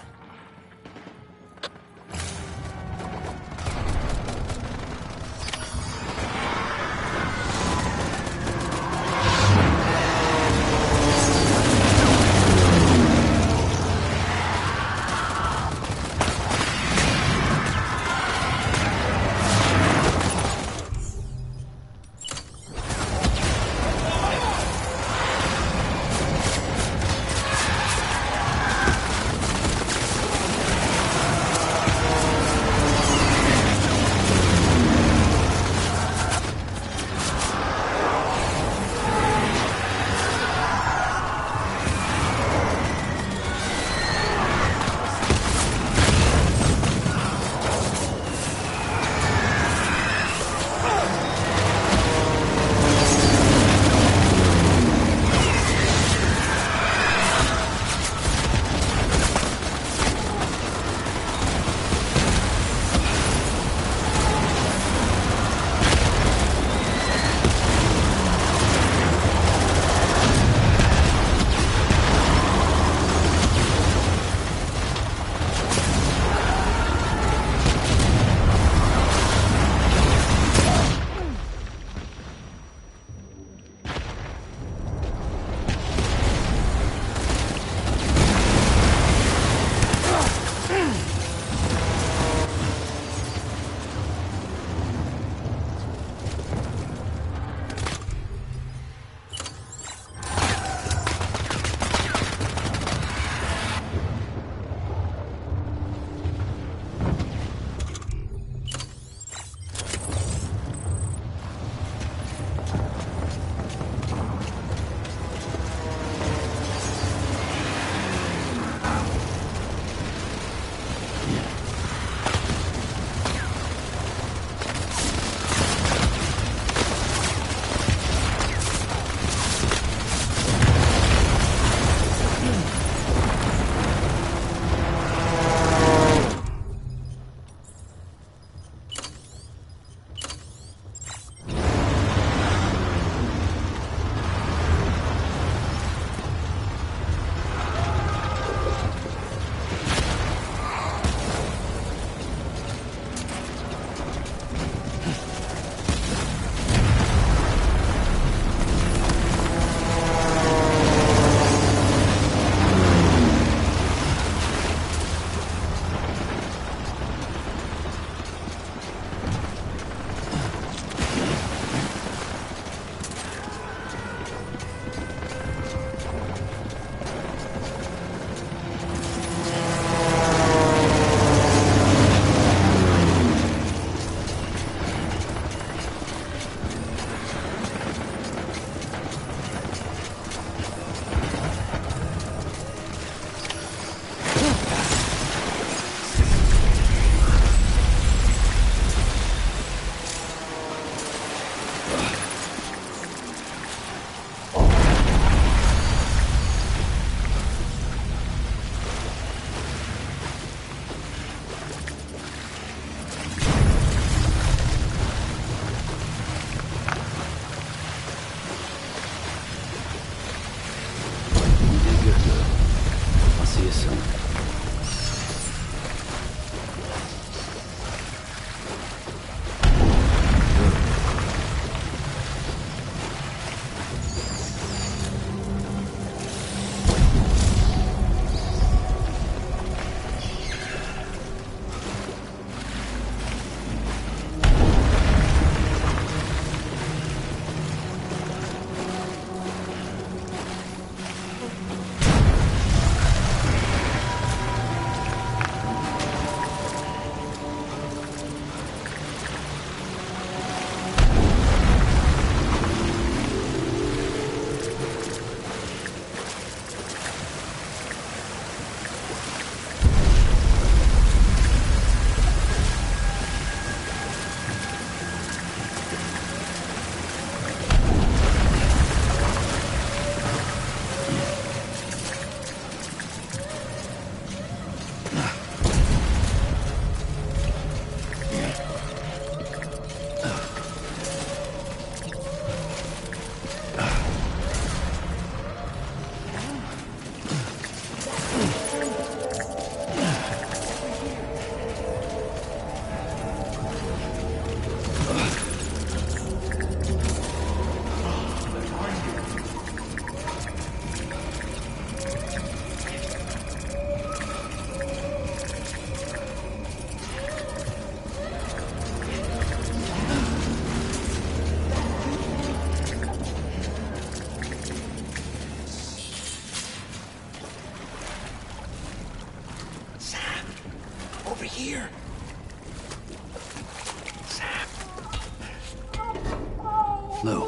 Lou.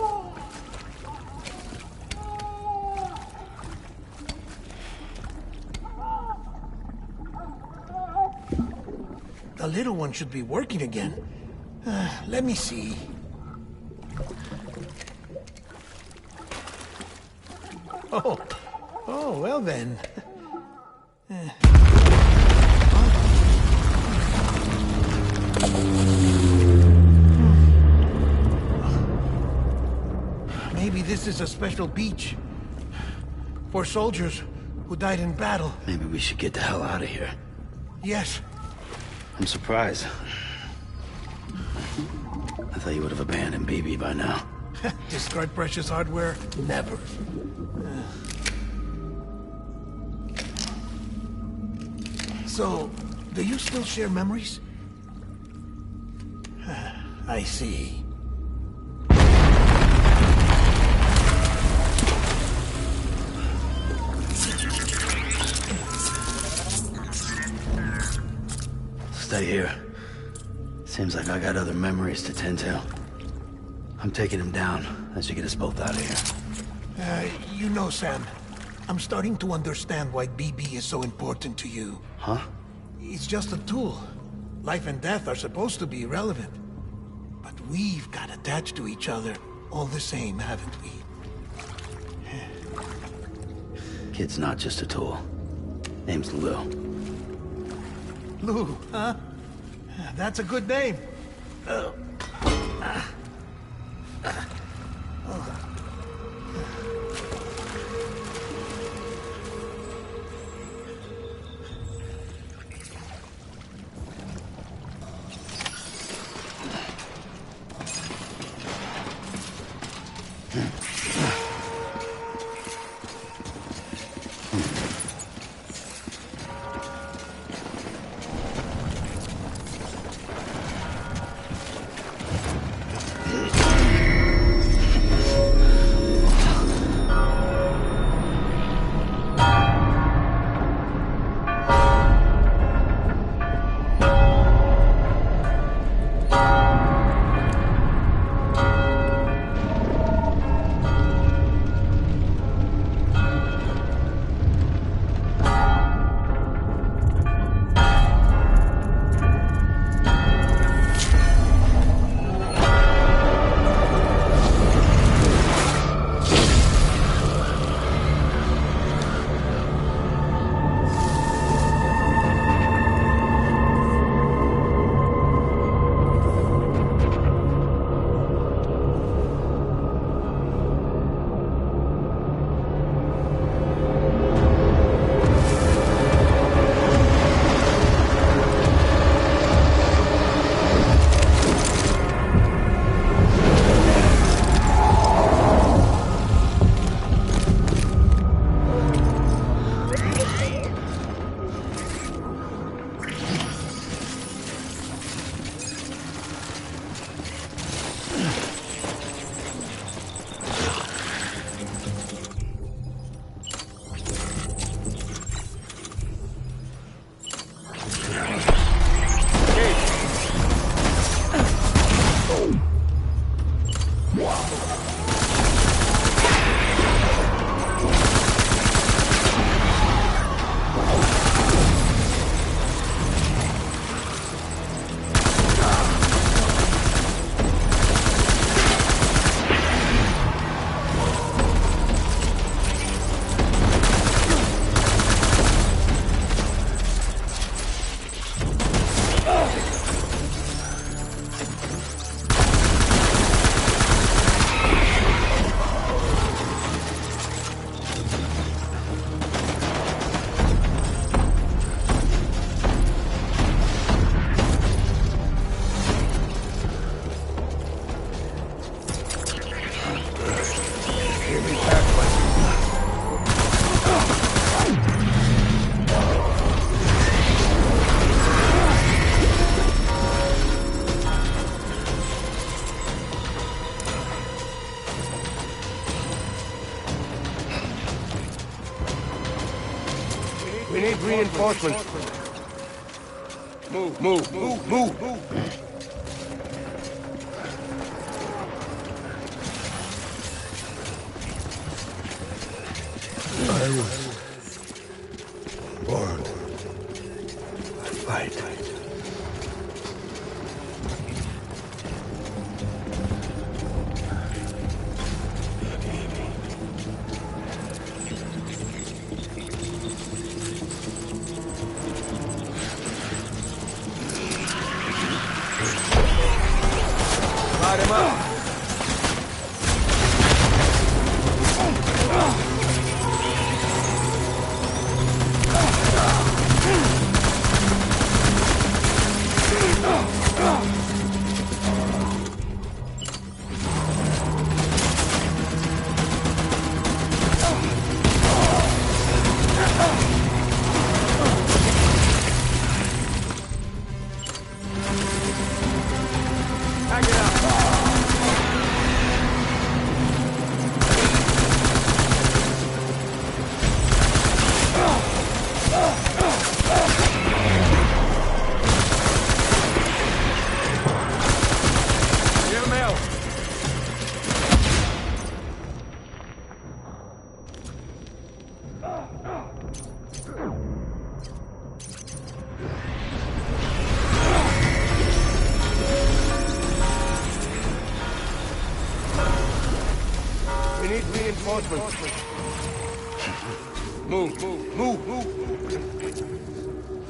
The little one should be working again. Let me see. Oh, well then. Maybe this is a special beach for soldiers who died in battle. Maybe we should get the hell out of here. Yes. I'm surprised. I thought you would have abandoned BB by now. Discard precious hardware? Never. So, do you still share memories? I see. Stay here. Seems like I got other memories to tend to. I'm taking him down. That should get us both out of here. You know, Sam, I'm starting to understand why BB is so important to you. Huh? It's just a tool. Life and death are supposed to be irrelevant. But we've got attached to each other all the same, haven't we? Kid's not just a tool. Name's Lou. Lou, huh? That's a good name. We need reinforcements. Move. I was born to fight. Light him up! We need reinforcements. Move.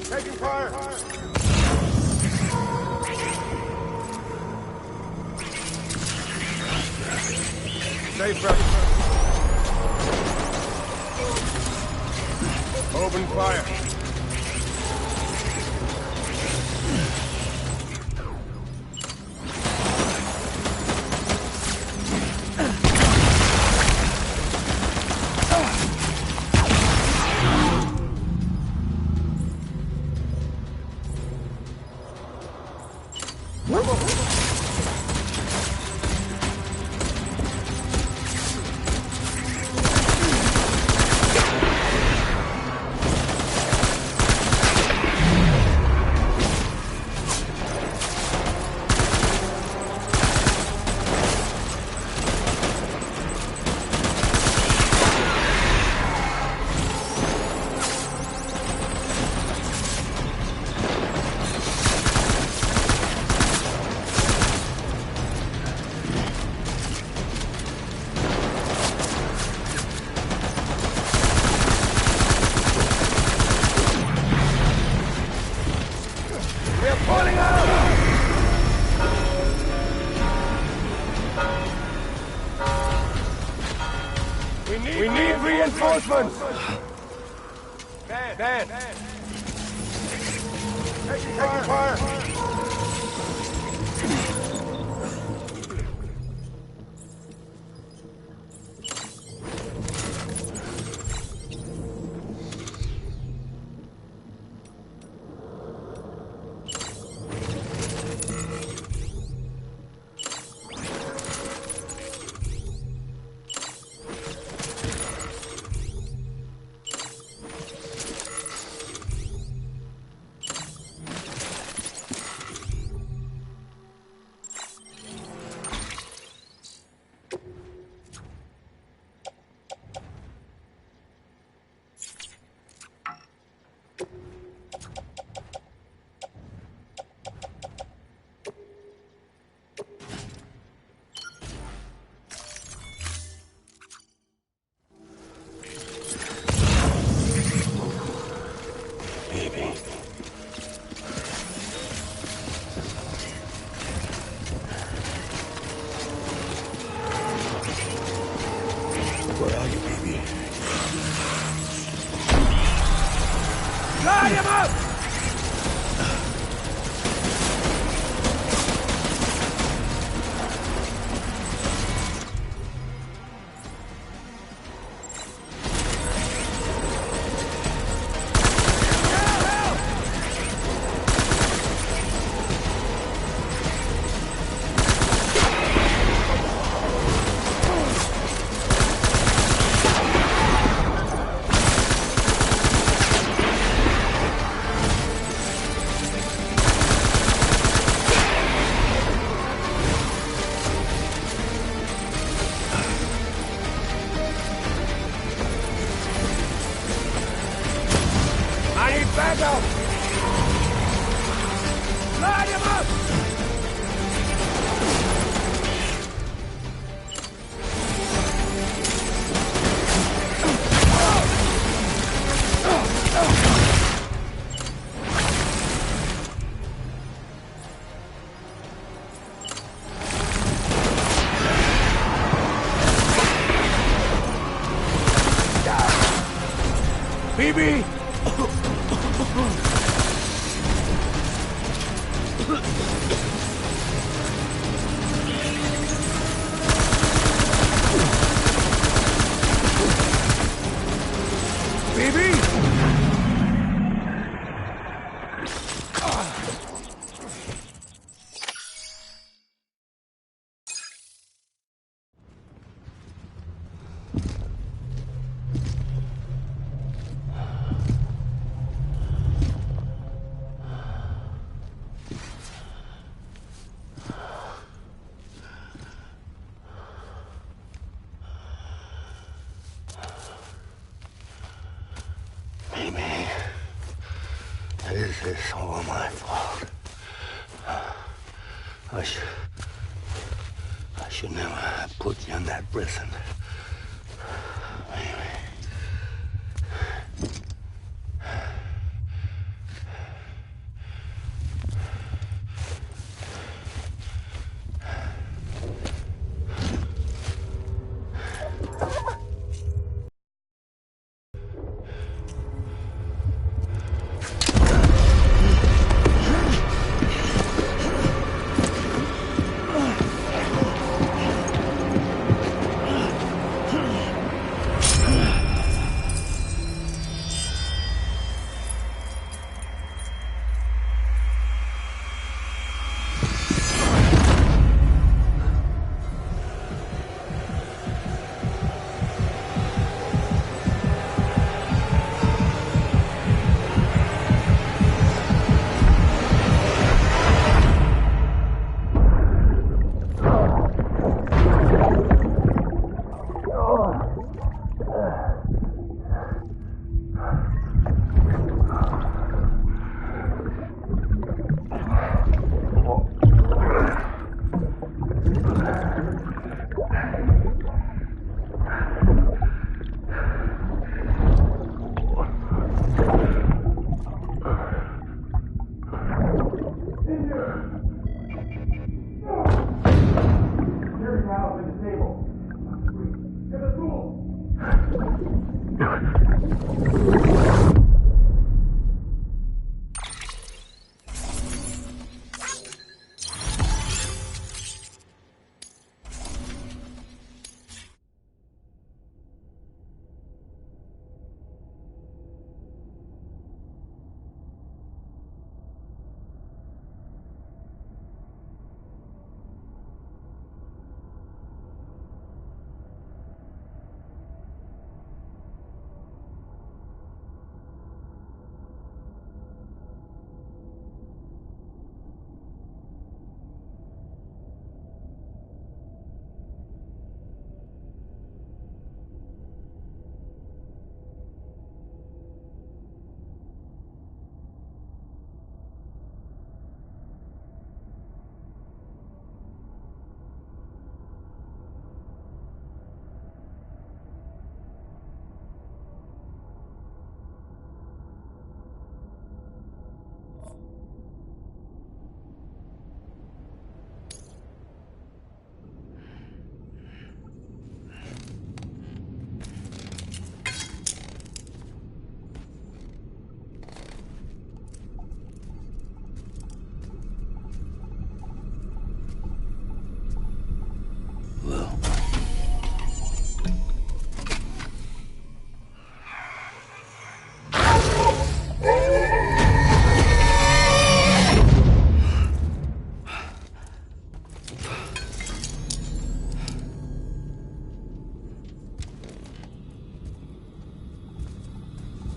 Taking fire. Safe, brother. Open fire. We need reinforcements! Bad. Taking fire! Where are you, baby? Light him up! baby! Baby! Mimi, this is all my fault. I should never have put you in that prison. Mimi.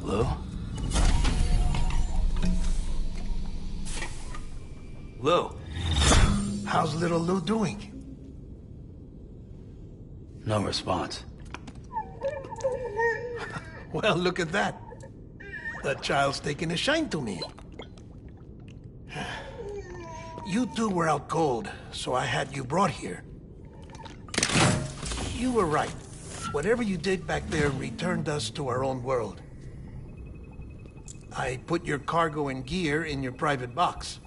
Lou? Lou? How's little Lou doing? No response. Well, look at that. The child's taking a shine to me. You two were out cold, so I had you brought here. You were right. Whatever you did back there returned us to our own world. I put your cargo and gear in your private box.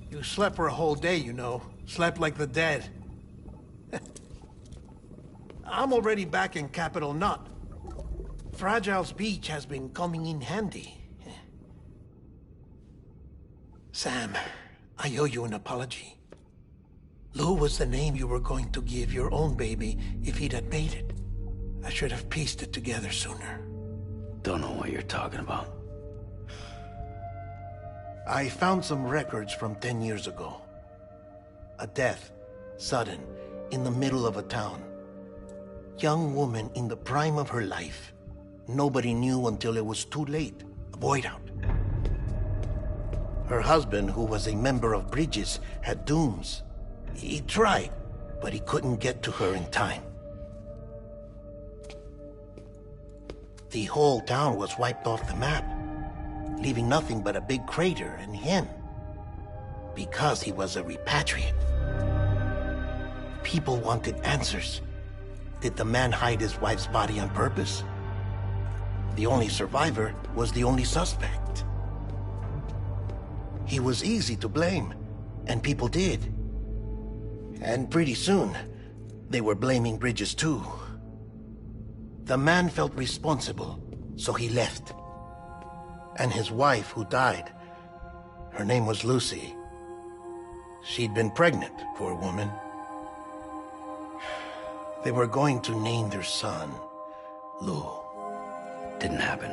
You slept for a whole day, you know. Slept like the dead. I'm already back in Capital Knot. Fragile's beach has been coming in handy. Sam, I owe you an apology. Lou was the name you were going to give your own baby if he'd had made it. I should have pieced it together sooner. Don't know what you're talking about. I found some records from 10 years ago. A death, sudden, in the middle of a town. Young woman in the prime of her life. Nobody knew until it was too late. A void out. Her husband, who was a member of Bridges, had dooms. He tried, but he couldn't get to her in time. The whole town was wiped off the map, leaving nothing but a big crater and him. Because he was a repatriate. People wanted answers. Did the man hide his wife's body on purpose? The only survivor was the only suspect. He was easy to blame, and people did. And pretty soon, they were blaming Bridges too. The man felt responsible, so he left. And his wife, who died, her name was Lucy. She'd been pregnant for a woman. They were going to name their son Lou. Didn't happen.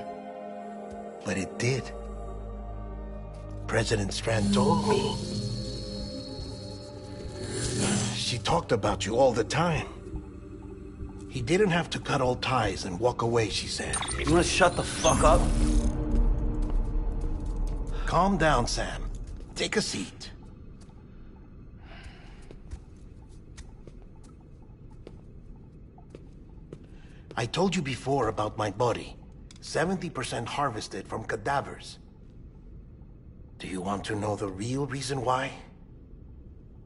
But it did. President Strand told me. She talked about you all the time. He didn't have to cut all ties and walk away, she said. You wanna shut the fuck up? Calm down, Sam. Take a seat. I told you before about my body. 70% harvested from cadavers. Do you want to know the real reason why?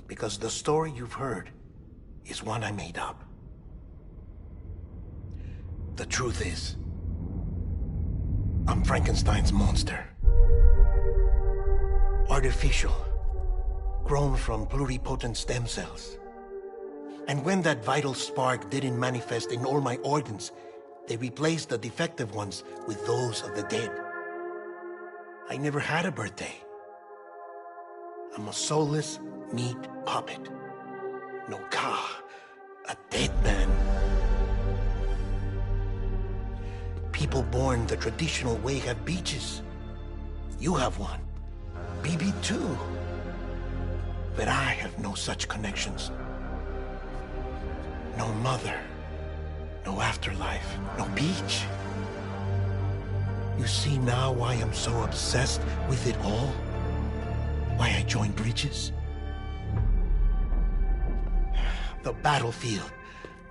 Because the story you've heard is one I made up. The truth is, I'm Frankenstein's monster. Artificial, grown from pluripotent stem cells. And when that vital spark didn't manifest in all my organs, they replaced the defective ones with those of the dead. I never had a birthday. I'm a soulless meat puppet. No car, a dead man. People born the traditional way have beaches. You have one. BB too. But I have no such connections. No mother. No afterlife. No beach. You see now why I'm so obsessed with it all? Why I joined Bridges? The battlefield.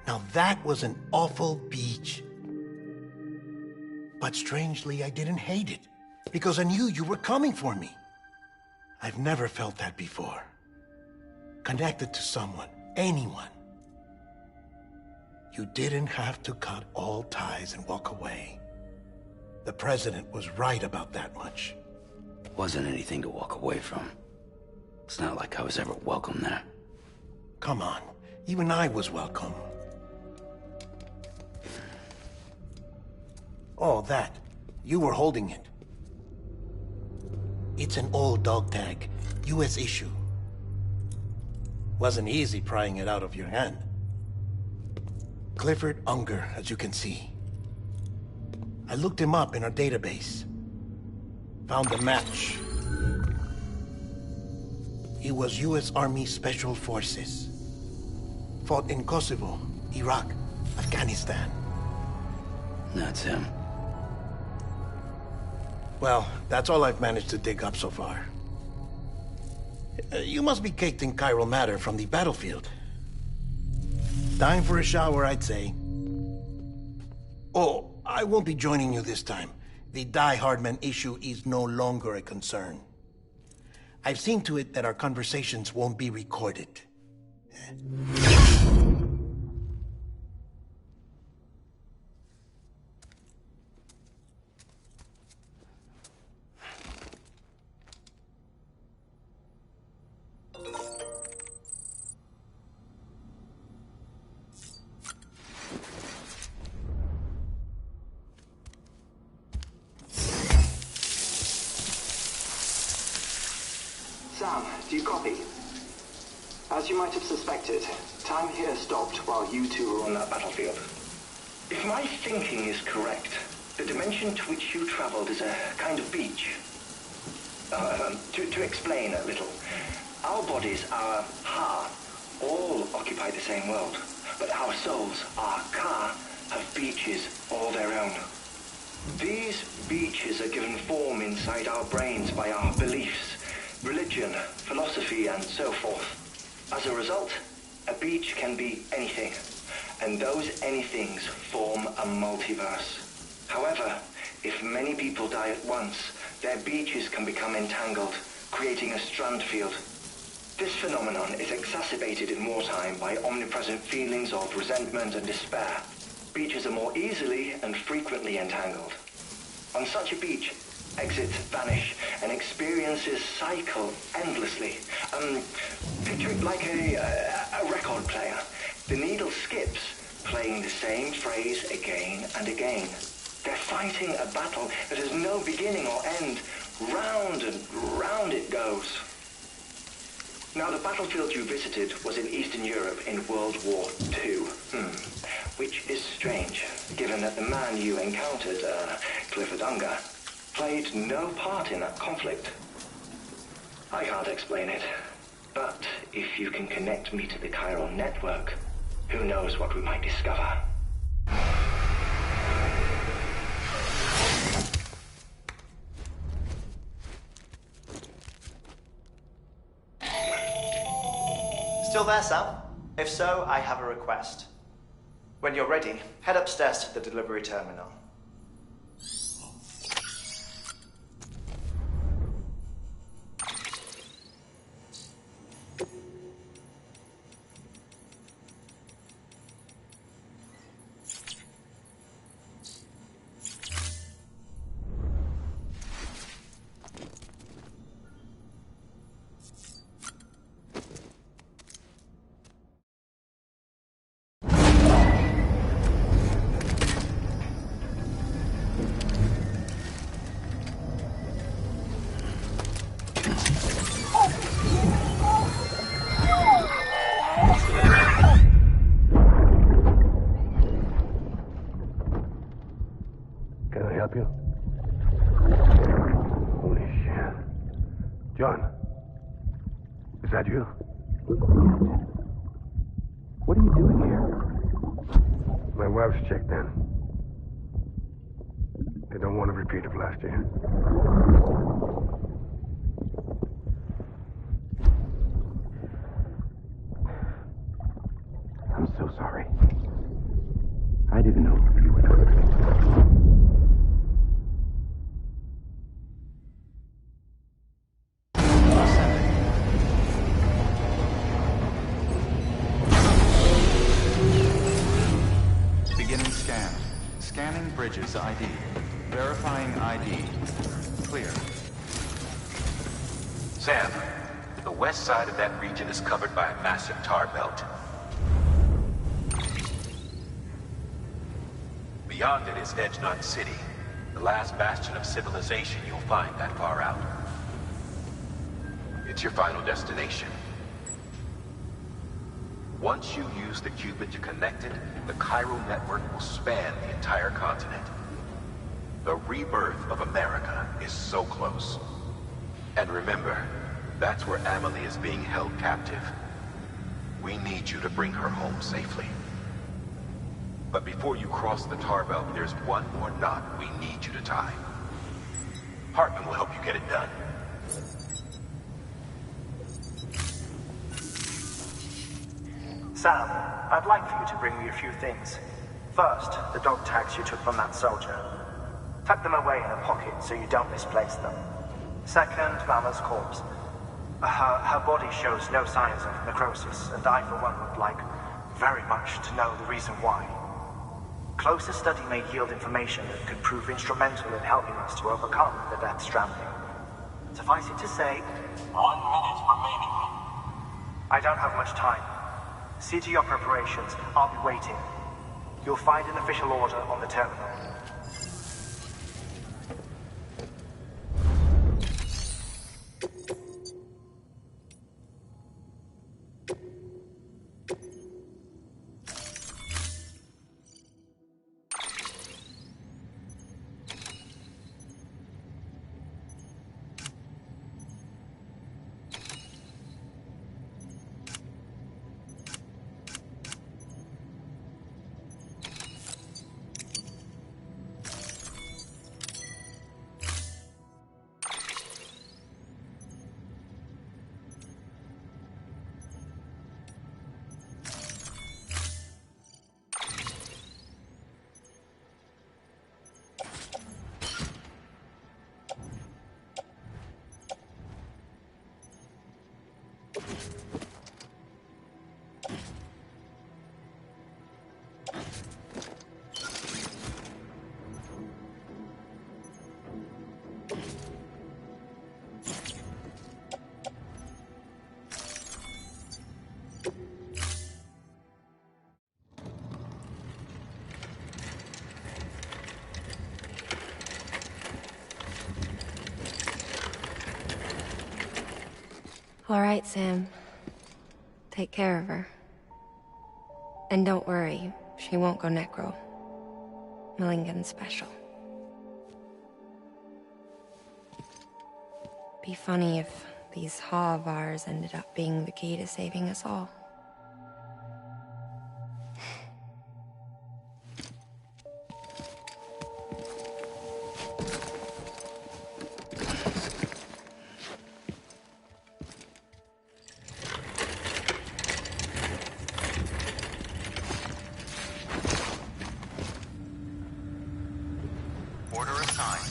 Now that was an awful beach. But strangely, I didn't hate it. Because I knew you were coming for me. I've never felt that before. Connected to someone, anyone. You didn't have to cut all ties and walk away. The president was right about that much. Wasn't anything to walk away from. It's not like I was ever welcome there. Come on, even I was welcome. Oh, that. You were holding it. It's an old dog tag, US issue. Wasn't easy prying it out of your hand. Clifford Unger, as you can see. I looked him up in our database. Found a match. He was US Army Special Forces. Fought in Kosovo, Iraq, Afghanistan. That's him. Well, that's all I've managed to dig up so far. You must be caked in chiral matter from the battlefield. Time for a shower, I'd say. Oh, I won't be joining you this time. The Die Hardman issue is no longer a concern. I've seen to it that our conversations won't be recorded. Do you copy? As you might have suspected, time here stopped while you two were on that battlefield. If my thinking is correct, the dimension to which you traveled is a kind of beach. To explain a little, our bodies, our ha, all occupy the same world, but our souls, our ka, have beaches all their own. These beaches are given form inside our brains by our beliefs, religion, philosophy, and so forth. As a result, a beach can be anything, and those anythings form a multiverse. However, if many people die at once, their beaches can become entangled, creating a strand field. This phenomenon is exacerbated in wartime by omnipresent feelings of resentment and despair. Beaches are more easily and frequently entangled. On such a beach, exits vanish and experiences cycle endlessly. Picture it like a record player. The needle skips, playing the same phrase again and again. They're fighting a battle that has no beginning or end. Round and round it goes. Now, the battlefield you visited was in Eastern Europe in World War II. Which is strange, given that the man you encountered, Clifford Unger, played no part in that conflict. I can't explain it, but if you can connect me to the chiral network, who knows what we might discover. Still there, Sam? If so, I have a request. When you're ready, head upstairs to the delivery terminal. Can I help you? Holy shit. John, is that you? What are you doing here? My wife's checked in. They don't want a repeat of last year. I'm so sorry. I didn't know you were coming. Beginning scan. Scanning bridges ID. Verifying ID. Clear. Sam, the west side of that region is covered by a massive tar belt. Beyond it is Edgenut City, the last bastion of civilization you'll find that far out. It's your final destination. Once you use the qubit to connect it, the chiral network will span the entire continent. The rebirth of America is so close. And remember, that's where Amelie is being held captive. We need you to bring her home safely. But before you cross the tar belt, there's one more knot we need you to tie. Hartman will help you get it done. Sam, I'd like for you to bring me a few things. First, the dog tags you took from that soldier. Tuck them away in a pocket so you don't misplace them. Second, Mama's corpse. Her body shows no signs of necrosis, and I, for one, would like very much to know the reason why. Closer study may yield information that could prove instrumental in helping us to overcome the Death Stranding. Suffice it to say, 1 minute remaining. I don't have much time. See to your preparations. I'll be waiting. You'll find an official order on the terminal. All right, Sam. Take care of her. And don't worry, she won't go necro. Millingen's special. Be funny if these Ha of ours ended up being the key to saving us all. Order assigned.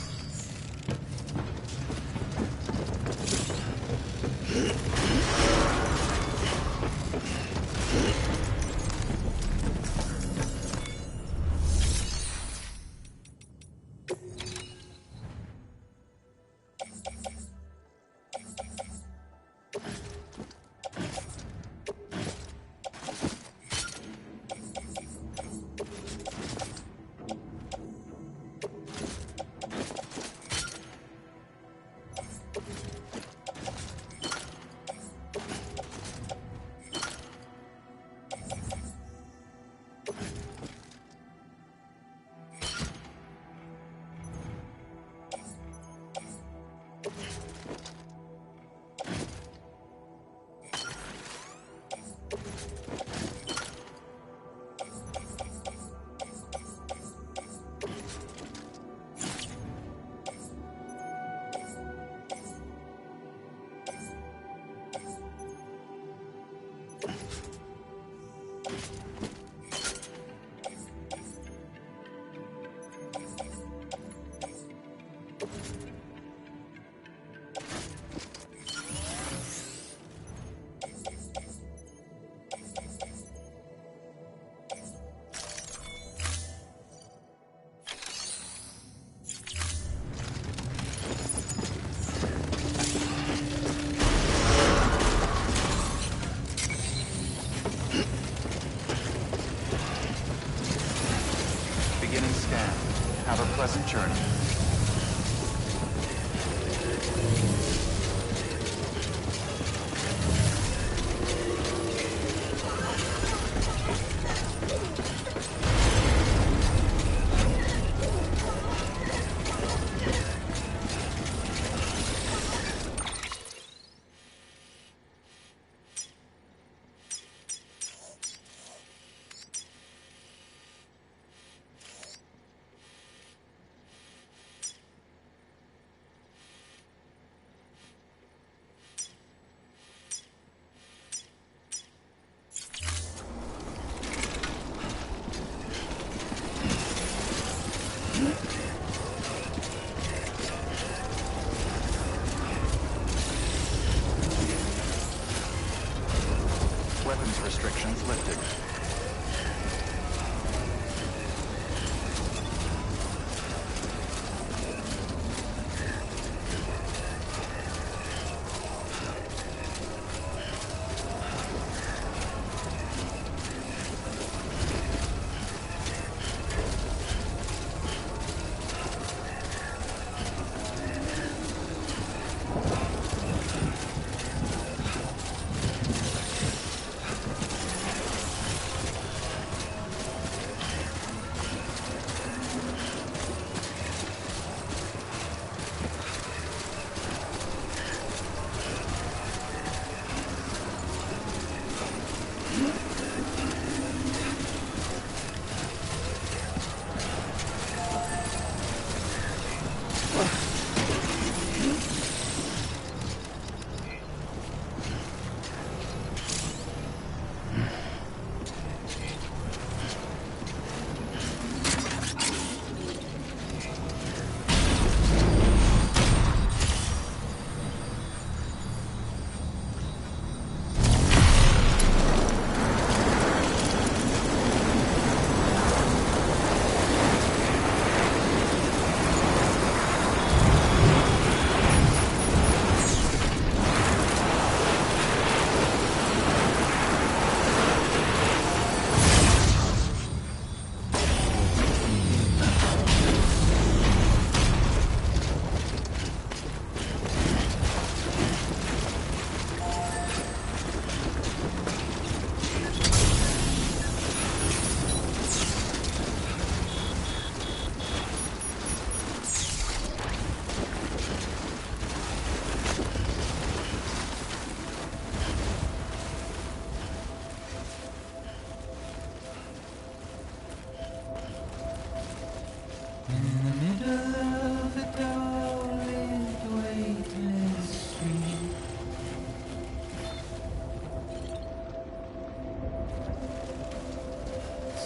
Beginning scan. Have a pleasant journey.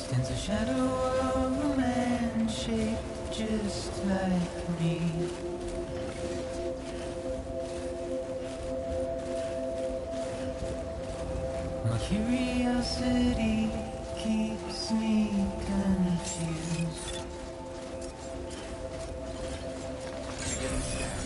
Stands a shadow of a man shaped just like me. My curiosity keeps me confused. Beginning scan.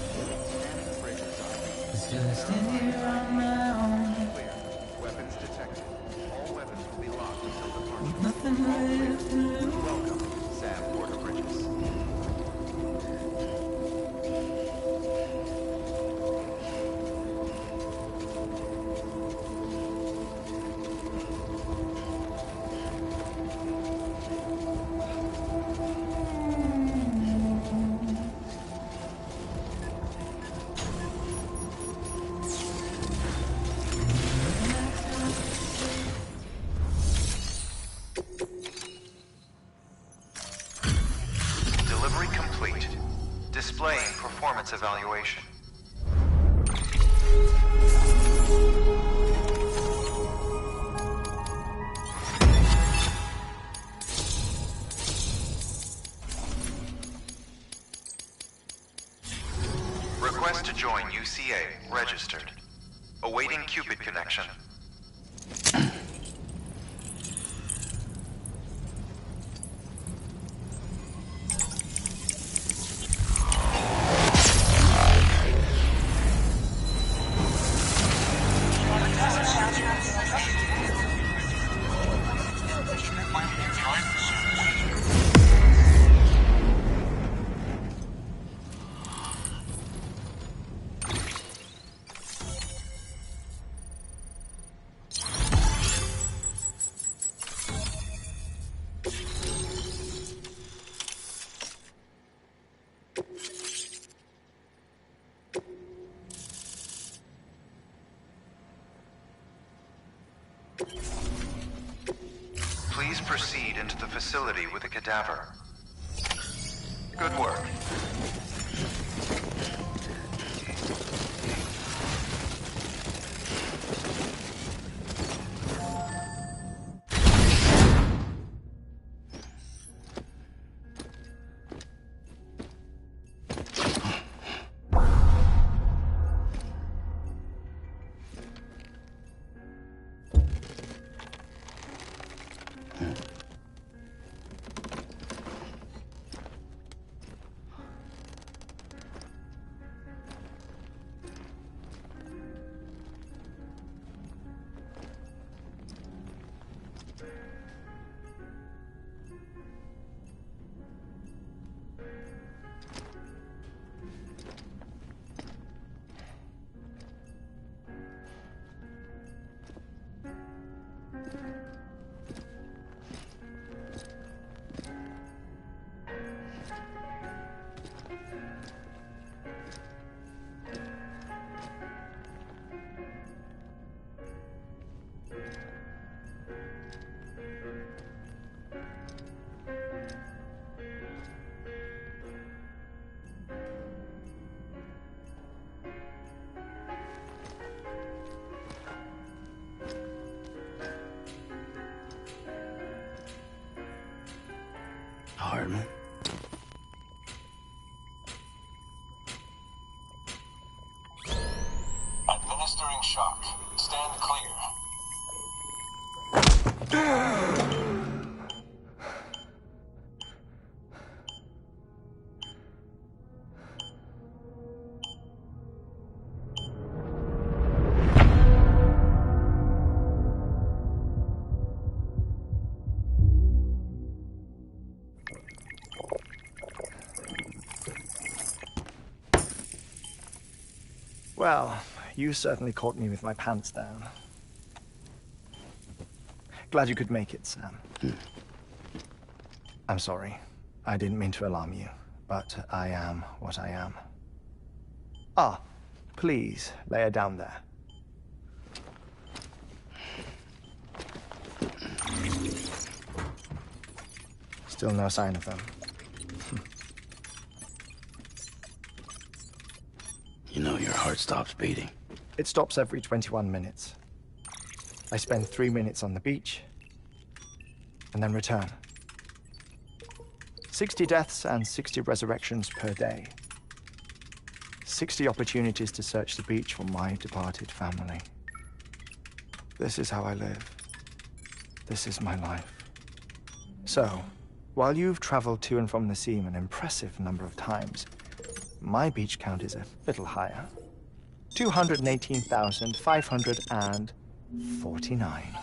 Scanning bridges on. Still I stand here on my own. Clear. Weapons detected. All weapons will be locked until departure. Nothing All clear. left to lose. Welcome, Sam Porter Bridges. Delivery complete. Displaying performance evaluation. Request to join UCA. Registered. Awaiting Cupid connection. Please proceed into the facility with a cadaver. Good work. Hardman. Administering shock. Stand clear. Well, you certainly caught me with my pants down. Glad you could make it, Sam. I'm sorry. I didn't mean to alarm you, but I am what I am. Ah, please, lay her down there. Still no sign of them. You know your heart stops beating. It stops every 21 minutes. I spend 3 minutes on the beach, and then return. 60 deaths and 60 resurrections per day. 60 opportunities to search the beach for my departed family. This is how I live. This is my life. So, while you've traveled to and from the seam an impressive number of times, my beach count is a little higher. 218,549.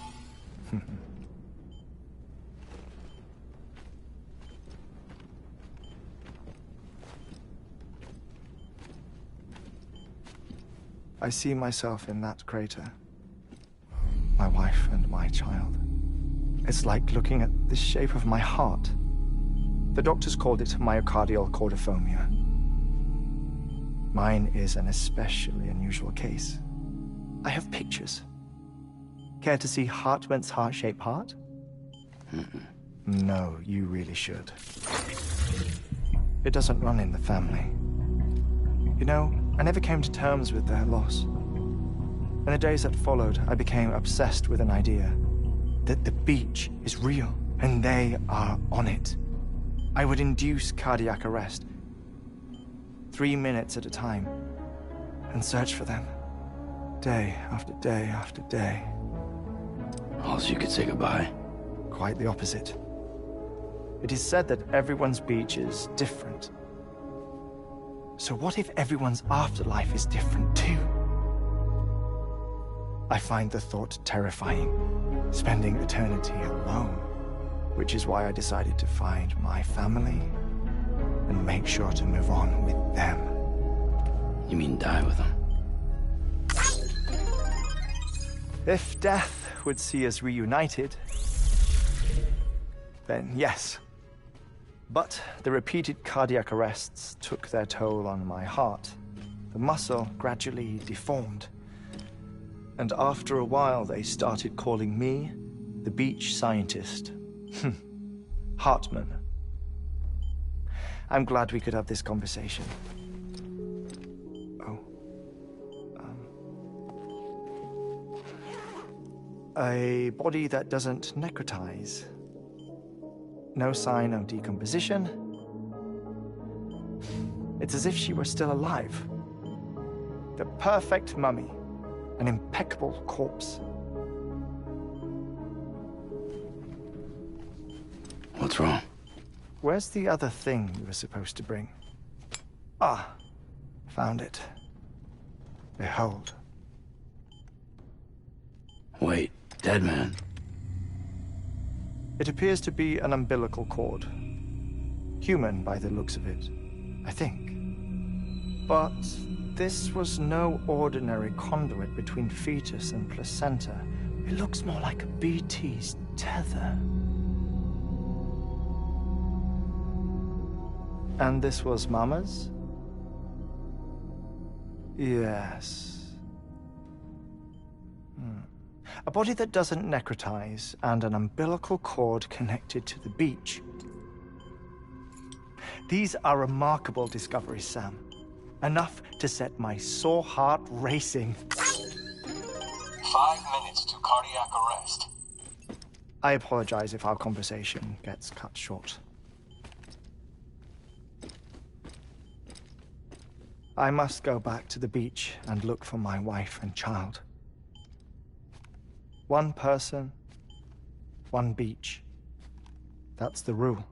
I see myself in that crater. My wife and my child. It's like looking at the shape of my heart. The doctors called it myocardial chordophobia. Mine is an especially unusual case. I have pictures. Care to see Hartman's heart-shaped heart? No, you really should. It doesn't run in the family. You know, I never came to terms with their loss. In the days that followed, I became obsessed with an idea that the beach is real, and they are on it. I would induce cardiac arrest, 3 minutes at a time, and search for them, day after day after day. Also, you could say goodbye. Quite the opposite. It is said that everyone's beach is different. So what if everyone's afterlife is different too? I find the thought terrifying, spending eternity alone, which is why I decided to find my family and make sure to move on with them. You mean die with them? If death would see us reunited, then yes. But the repeated cardiac arrests took their toll on my heart. The muscle gradually deformed. And after a while, they started calling me the beach scientist. Hartman. I'm glad we could have this conversation. A body that doesn't necrotize. No sign of decomposition. It's as if she were still alive. The perfect mummy. An impeccable corpse. What's wrong? Where's the other thing you were supposed to bring? Ah, found it. Behold. Wait, dead man? It appears to be an umbilical cord. Human by the looks of it, I think. But this was no ordinary conduit between fetus and placenta. It looks more like a BT's tether. And this was Mama's? Yes. A body that doesn't necrotize and an umbilical cord connected to the beach. These are remarkable discoveries, Sam. Enough to set my sore heart racing. 5 minutes to cardiac arrest. I apologize if our conversation gets cut short. I must go back to the beach and look for my wife and child. One person, one beach. That's the rule.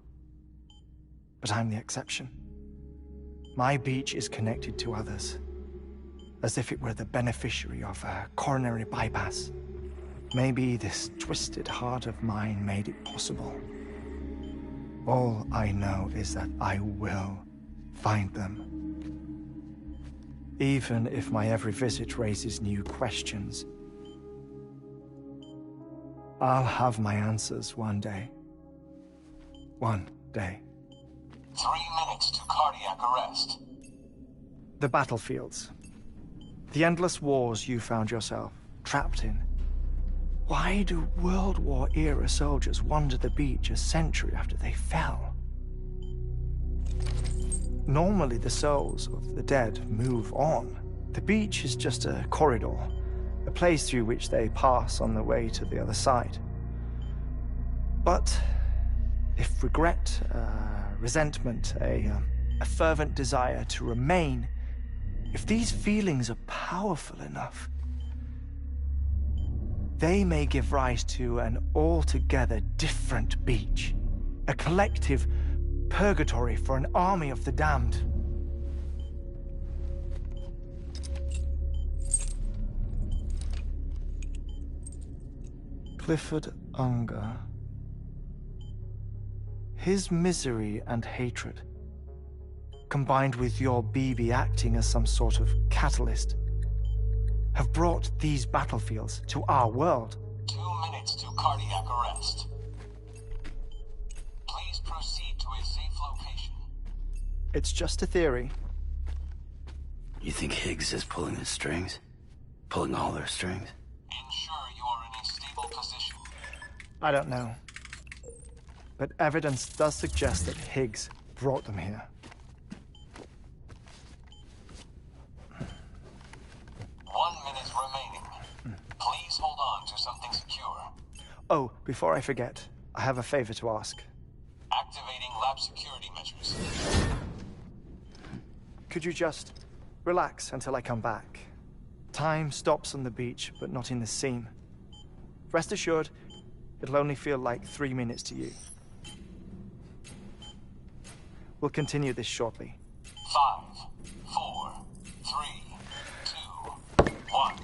But I'm the exception. My beach is connected to others, as if it were the beneficiary of a coronary bypass. Maybe this twisted heart of mine made it possible. All I know is that I will find them. Even if my every visit raises new questions, I'll have my answers one day. One day. 3 minutes to cardiac arrest. The battlefields. The endless wars you found yourself trapped in. Why do World War-era soldiers wander the beach a century after they fell? Normally, the souls of the dead move on. The beach is just a corridor, a place through which they pass on the way to the other side. But if regret, resentment, a fervent desire to remain, if these feelings are powerful enough, they may give rise to an altogether different beach, a collective purgatory for an army of the damned. Clifford Unger. His misery and hatred, combined with your BB acting as some sort of catalyst, have brought these battlefields to our world. 2 minutes to cardiac arrest. Please proceed to a safe location. It's just a theory. You think Higgs is pulling the strings? Pulling all their strings? Ensure you are in a stable position. I don't know. But evidence does suggest that Higgs brought them here. 1 minute remaining. Please hold on to something secure. Oh, before I forget, I have a favor to ask. Activating lab security measures. Could you just relax until I come back? Time stops on the beach, but not in the scene. Rest assured, it'll only feel like 3 minutes to you. We'll continue this shortly. 5, 4, 3, 2, 1.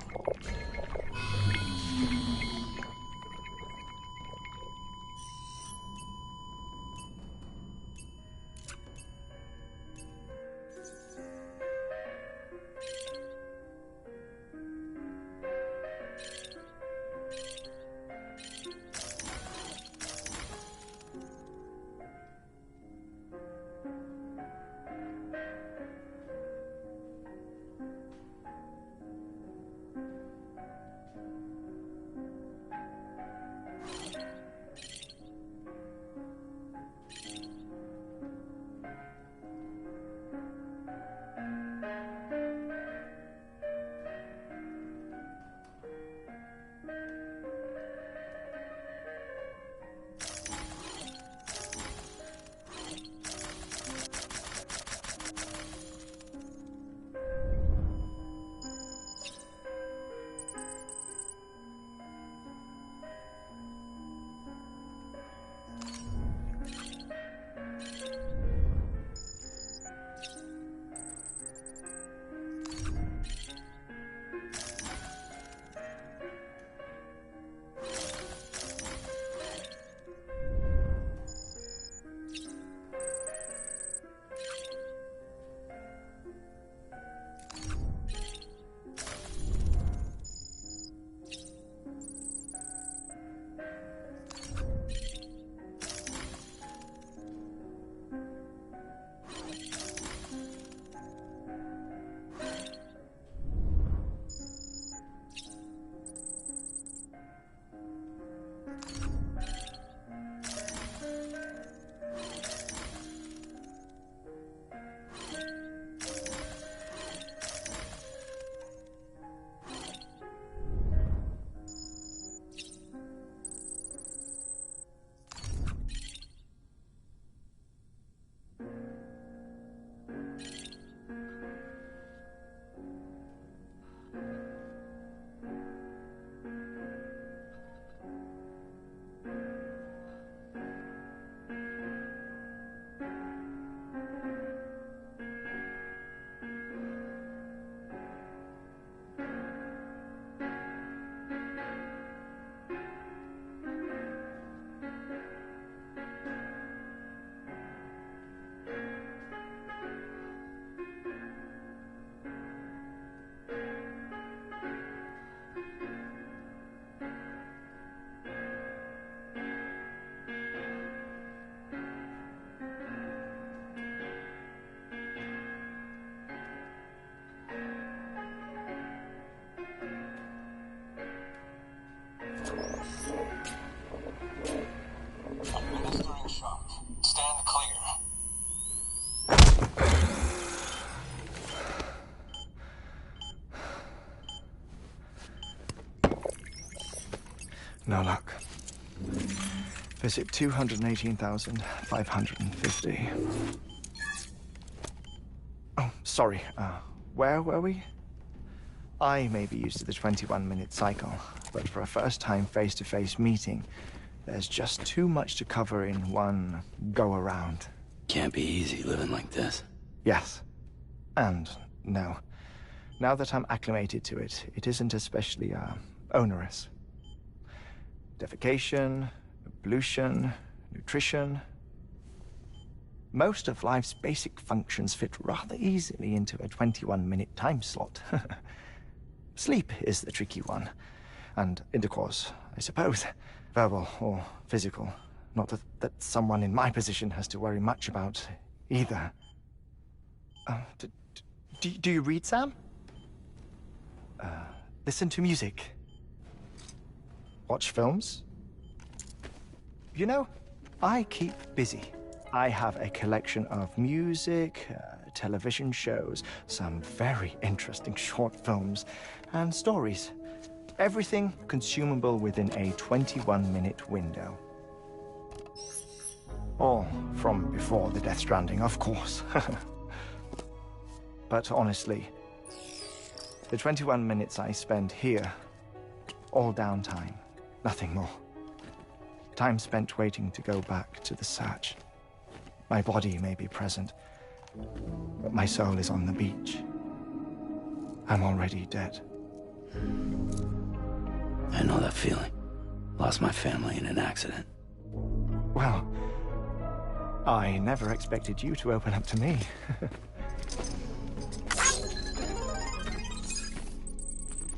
Deficit 218,550. Oh, sorry. Where were we? I may be used to the 21-minute cycle, but for a first-time face-to-face meeting, there's just too much to cover in one go-around. Can't be easy living like this. Yes. And no. Now that I'm acclimated to it, it isn't especially, onerous. Defecation, ablution, nutrition. Most of life's basic functions fit rather easily into a 21-minute time slot. Sleep is the tricky one. And intercourse, I suppose. Verbal or physical. Not that someone in my position has to worry much about either. Do you read, Sam? Listen to music. Watch films. You know, I keep busy. I have a collection of music, television shows, some very interesting short films, and stories. Everything consumable within a 21-minute window. All from before the Death Stranding, of course. But honestly, the 21 minutes I spend here, all downtime, nothing more. Time spent waiting to go back to the search. My body may be present, but my soul is on the beach. I'm already dead. I know that feeling. Lost my family in an accident. Well, I never expected you to open up to me.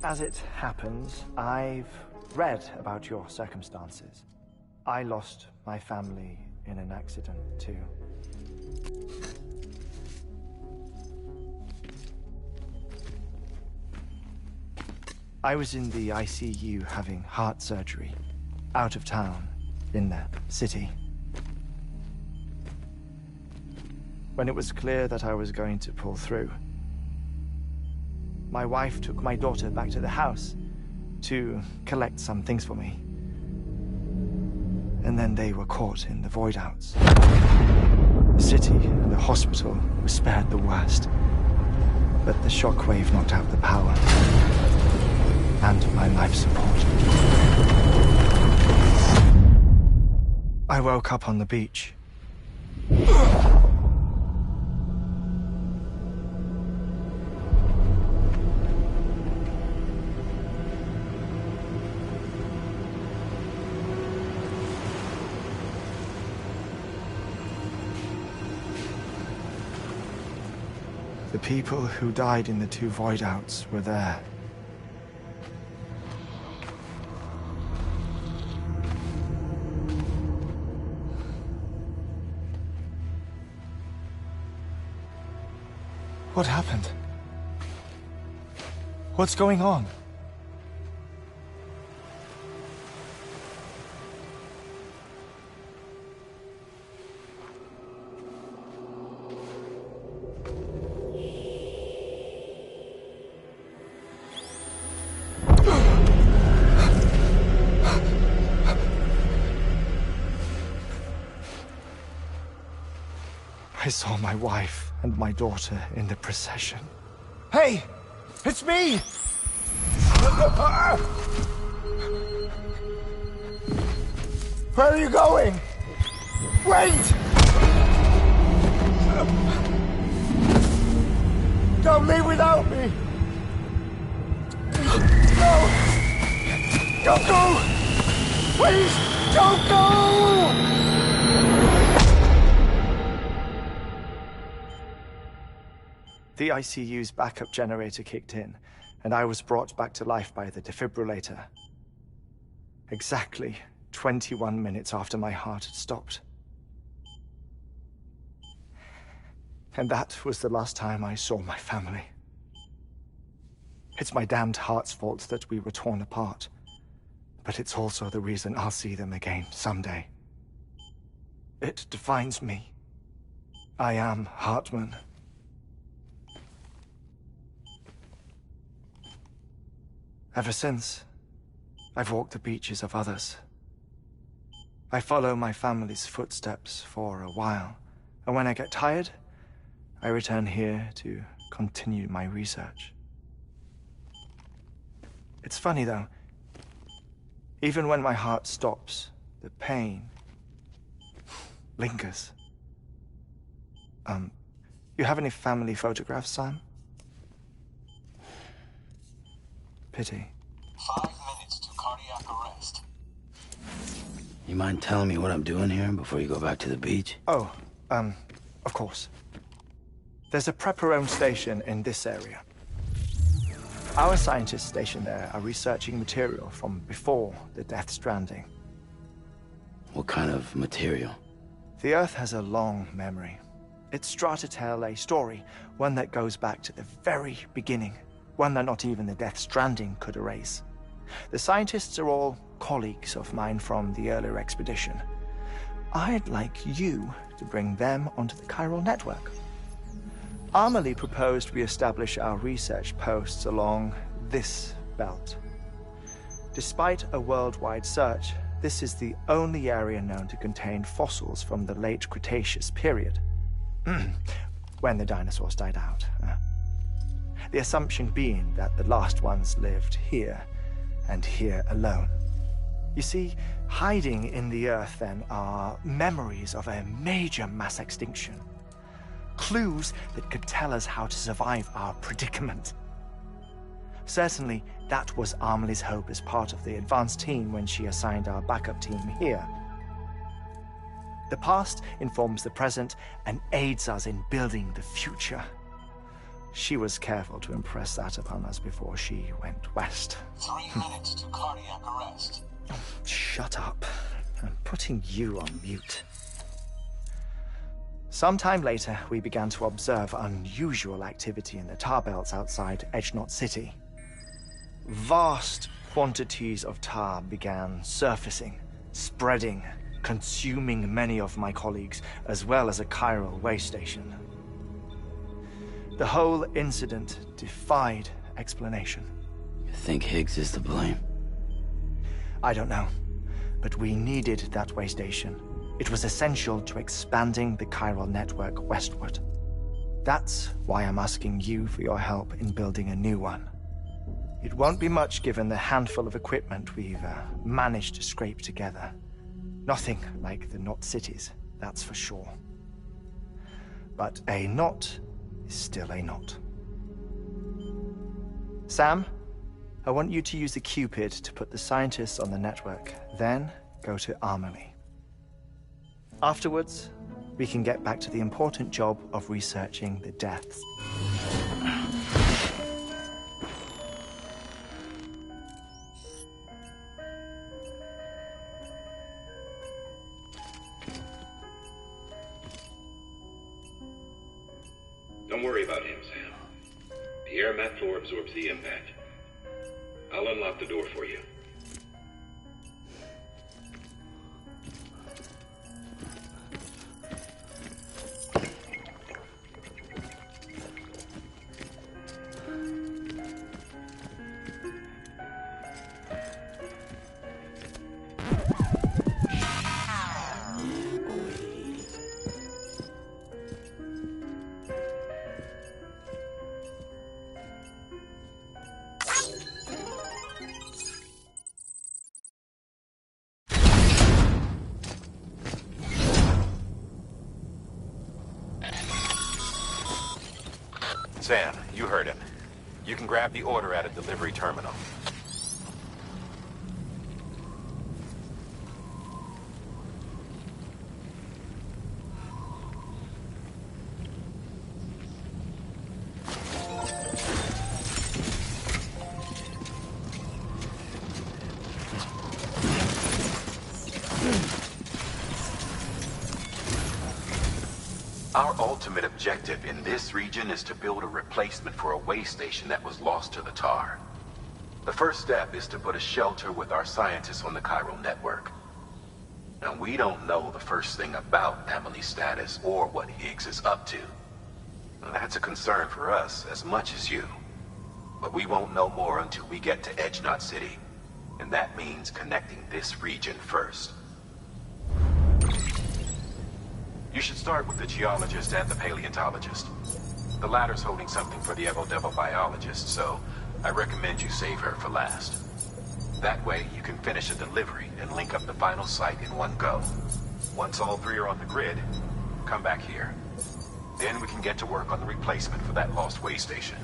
As it happens, I've read about your circumstances. I lost my family in an accident, too. I was in the ICU having heart surgery, out of town, in the city. When it was clear that I was going to pull through, my wife took my daughter back to the house to collect some things for me. And then they were caught in the void-outs. The city and the hospital were spared the worst, but the shockwave knocked out the power and my life support. I woke up on the beach. The people who died in the two void-outs were there. What happened? What's going on? I saw my wife and my daughter in the procession. Hey! It's me! Where are you going? Wait! Don't leave without me! No! Don't go! Please, don't go! The ICU's backup generator kicked in, and I was brought back to life by the defibrillator. Exactly 21 minutes after my heart had stopped. And that was the last time I saw my family. It's my damned heart's fault that we were torn apart, but it's also the reason I'll see them again someday. It defines me. I am Hartman. Ever since, I've walked the beaches of others. I follow my family's footsteps for a while, and when I get tired, I return here to continue my research. It's funny, though. Even when my heart stops, the pain lingers. You have any family photographs, Sam? Pity. 5 minutes to cardiac arrest. You mind telling me what I'm doing here before you go back to the beach? Oh, of course. There's a Prepperone station in this area. Our scientists stationed there are researching material from before the Death Stranding. What kind of material? The Earth has a long memory. It's trying to tell a story, one that goes back to the very beginning, one that not even the Death Stranding could erase. The scientists are all colleagues of mine from the earlier expedition. I'd like you to bring them onto the chiral network. Amelie proposed we establish our research posts along this belt. Despite a worldwide search, this is the only area known to contain fossils from the late Cretaceous period. When the dinosaurs died out. The assumption being that the last ones lived here, and here alone. You see, hiding in the Earth, then, are memories of a major mass extinction. Clues that could tell us how to survive our predicament. Certainly, that was Amelie's hope as part of the advanced team when she assigned our backup team here. The past informs the present and aids us in building the future. She was careful to impress that upon us before she went west. 3 minutes to cardiac arrest. Shut up. I'm putting you on mute. Sometime later, we began to observe unusual activity in the tar belts outside Edgenot City. Vast quantities of tar began surfacing, spreading, consuming many of my colleagues, as well as a chiral way station. The whole incident defied explanation. You think Higgs is to blame? I don't know, but we needed that way station. It was essential to expanding the chiral network westward. That's why I'm asking you for your help in building a new one. It won't be much given the handful of equipment we've managed to scrape together. Nothing like the knot cities, that's for sure. But a knot is still a knot. Sam, I want you to use the Cupid to put the scientists on the network, then go to Amelie. Afterwards, we can get back to the important job of researching the deaths. Don't worry about him, Sam. The air mat floor absorbs the impact. I'll unlock the door for you. Sam, you heard him. You can grab the order at a delivery terminal. Our ultimate objective in this region is to build a replacement for a way station that was lost to the tar. The first step is to put a shelter with our scientists on the chiral network. Now, we don't know the first thing about Amelie's status or what Higgs is up to. Now, that's a concern for us as much as you. But we won't know more until we get to Edgenot City. And that means connecting this region first. should start with the geologist and the paleontologist. The latter's holding something for the Evo biologist, so I recommend you save her for last. That way, you can finish a delivery and link up the final site in one go. Once all three are on the grid, come back here. Then we can get to work on the replacement for that lost way station.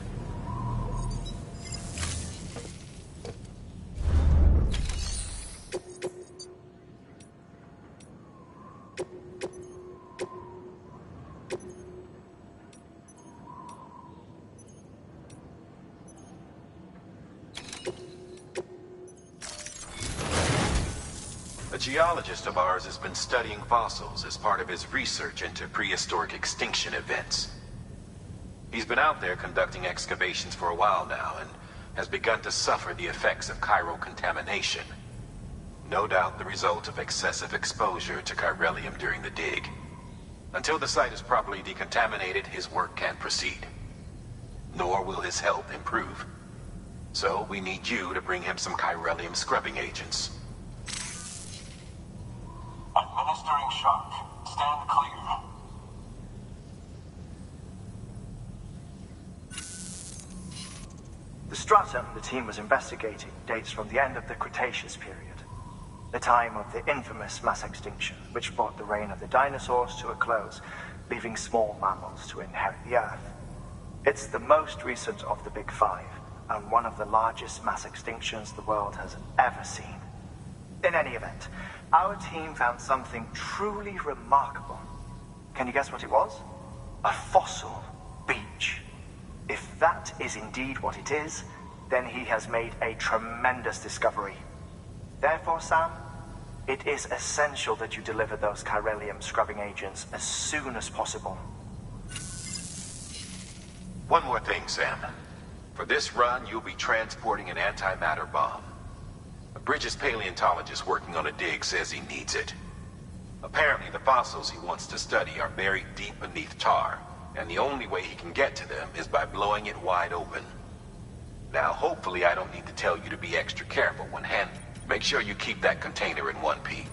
A geologist of ours has been studying fossils as part of his research into prehistoric extinction events. He's been out there conducting excavations for a while now and has begun to suffer the effects of chiral contamination. No doubt the result of excessive exposure to chiralium during the dig. Until the site is properly decontaminated, his work can't proceed. Nor will his health improve. So we need you to bring him some chiralium scrubbing agents. Administering shock. Stand clear. The stratum the team was investigating dates from the end of the Cretaceous period, the time of the infamous mass extinction, which brought the reign of the dinosaurs to a close, leaving small mammals to inherit the Earth. It's the most recent of the Big Five, and one of the largest mass extinctions the world has ever seen. In any event, our team found something truly remarkable. Can you guess what it was? A fossil beach. If that is indeed what it is, then he has made a tremendous discovery. Therefore, Sam, it is essential that you deliver those chiralium scrubbing agents as soon as possible. One more thing, Sam. For this run, you'll be transporting an antimatter bomb. A Bridges paleontologist working on a dig says he needs it. Apparently, the fossils he wants to study are buried deep beneath tar, and the only way he can get to them is by blowing it wide open. Now, hopefully I don't need to tell you to be extra careful when handling. Make sure you keep that container in one piece.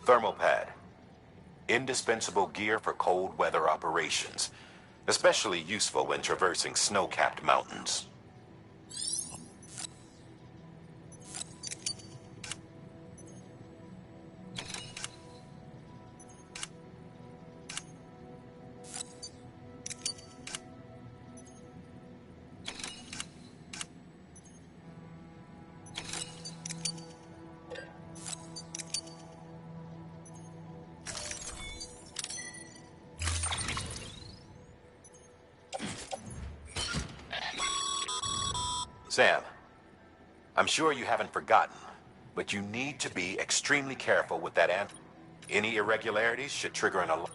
Thermal pad. Indispensable gear for cold weather operations. Especially useful when traversing snow-capped mountains. Sam, I'm sure you haven't forgotten, but you need to be extremely careful with that ant. Any irregularities should trigger an alarm.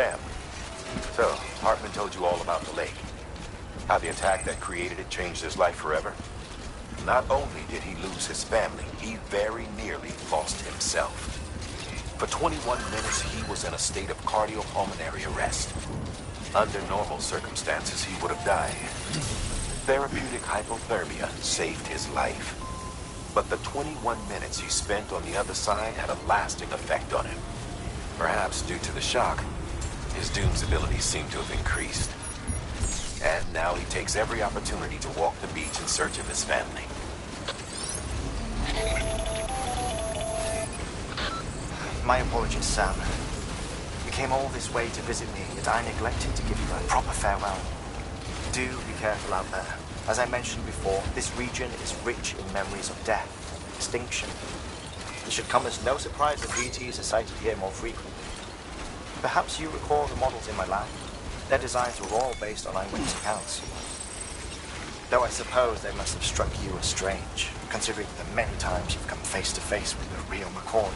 Sam. So, Hartman told you all about the lake. How the attack that created it changed his life forever? Not only did he lose his family, he very nearly lost himself. For 21 minutes, he was in a state of cardiopulmonary arrest. Under normal circumstances, he would have died. Therapeutic hypothermia saved his life. But the 21 minutes he spent on the other side had a lasting effect on him. Perhaps due to the shock, his Doom's abilities seem to have increased. And now he takes every opportunity to walk the beach in search of his family. My apologies, Sam. You came all this way to visit me, yet I neglected to give you a proper farewell. Do be careful out there. As I mentioned before, this region is rich in memories of death and extinction. It should come as no surprise that VTs are sighted here more frequently. Perhaps you recall the models in my lab? Their designs were all based on eyewitness accounts. Though I suppose they must have struck you as strange, considering the many times you've come face to face with the real McCoy.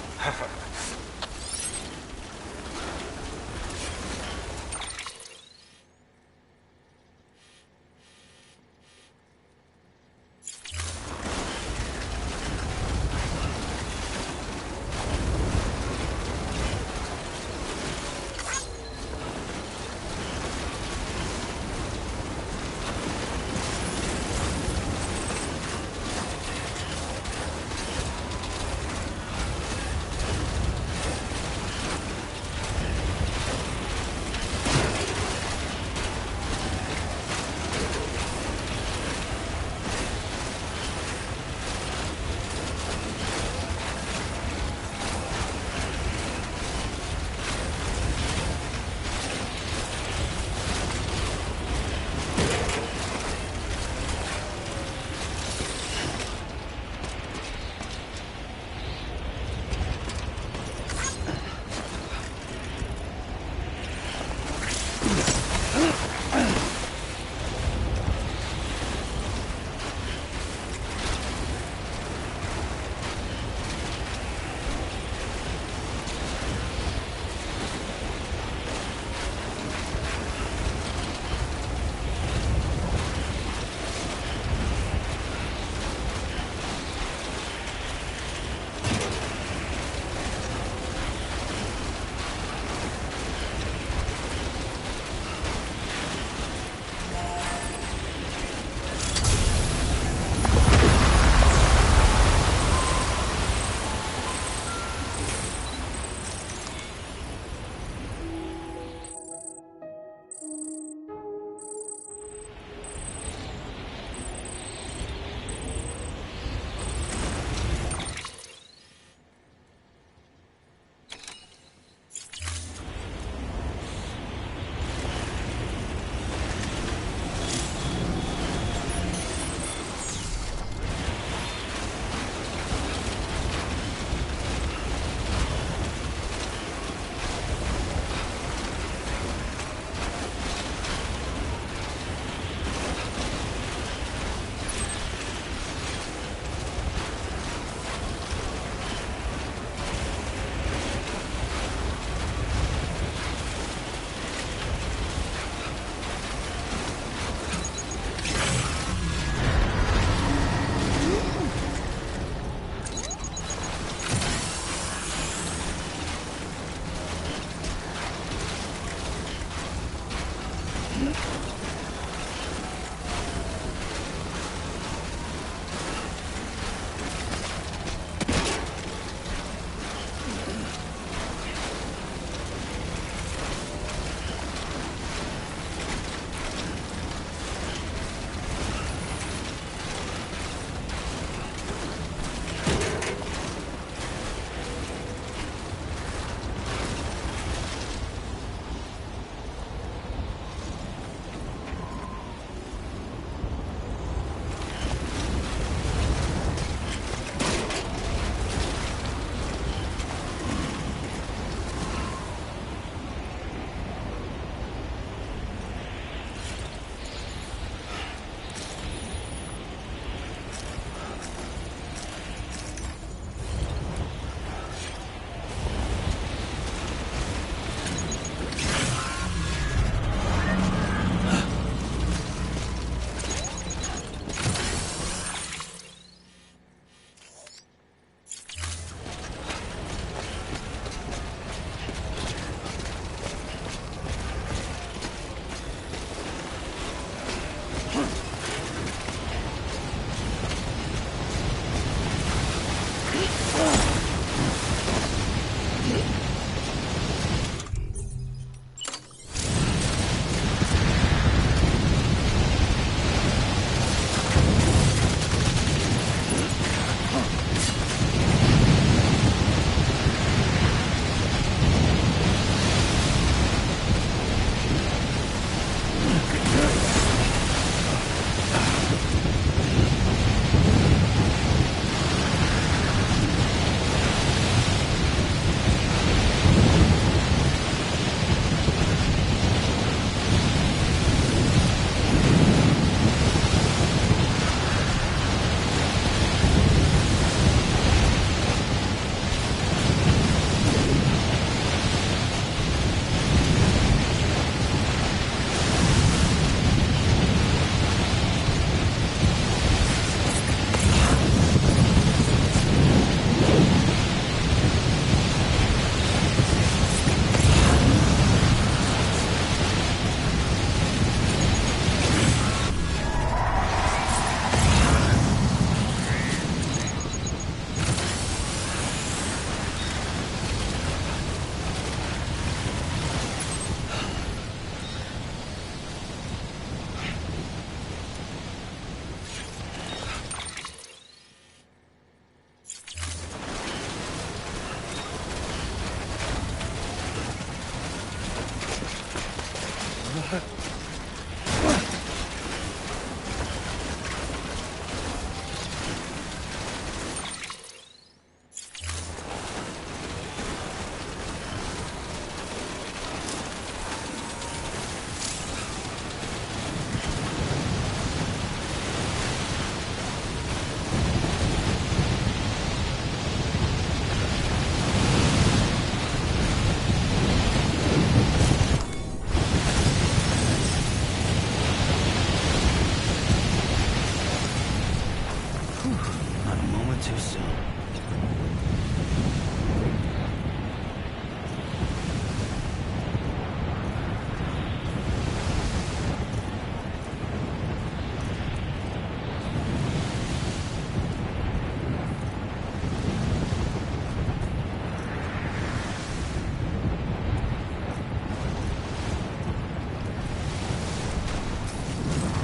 Not a moment too soon.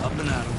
Up and at 'em.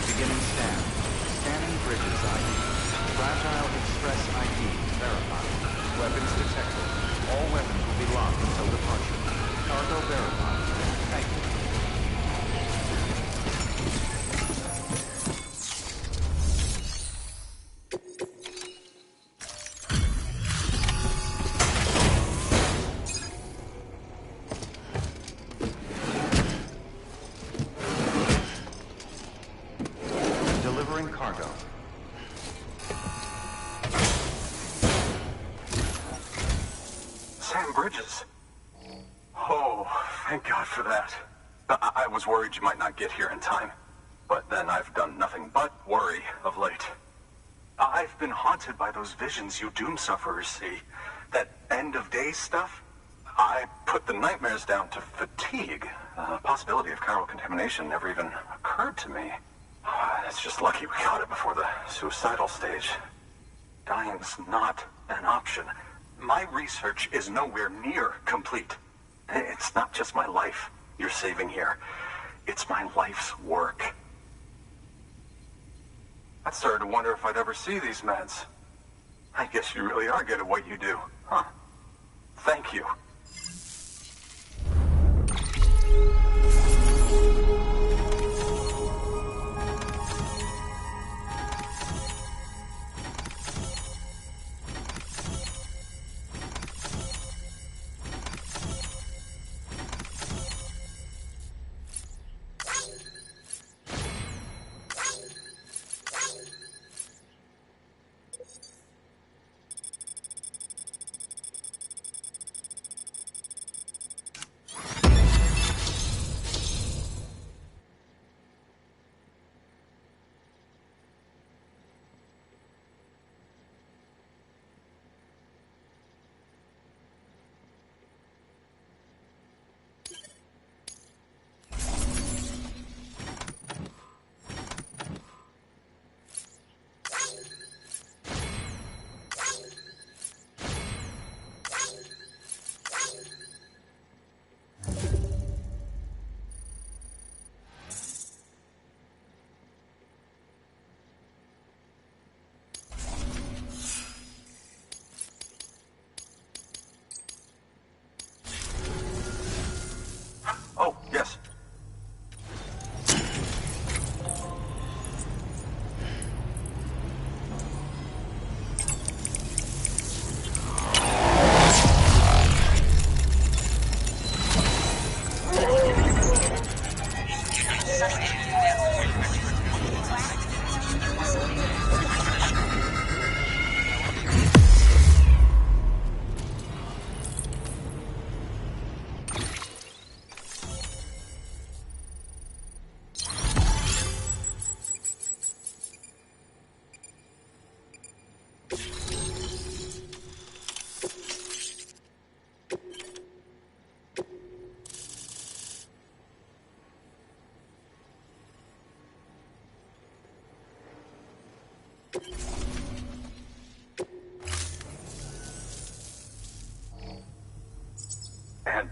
Beginning scan. Scanning bridges ID. Fragile Express ID verified. Weapons detected. All weapons will be locked until departure. Cargo verified. Thank you. Delivering cargo. Sam Bridges. Oh, thank God for that. I was worried you might not get here in time. But then I've done nothing but worry of late. I've been haunted by those visions you doom sufferers see. That end-of-day stuff. I put the nightmares down to fatigue. The possibility of chiral contamination never even occurred to me. It's just lucky we got it before the suicidal stage. Dying's not an option. My research is nowhere near complete. It's not just my life you're saving here. It's my life's work. I started to wonder if I'd ever see these meds. I guess you really are good at what you do, huh? Thank you.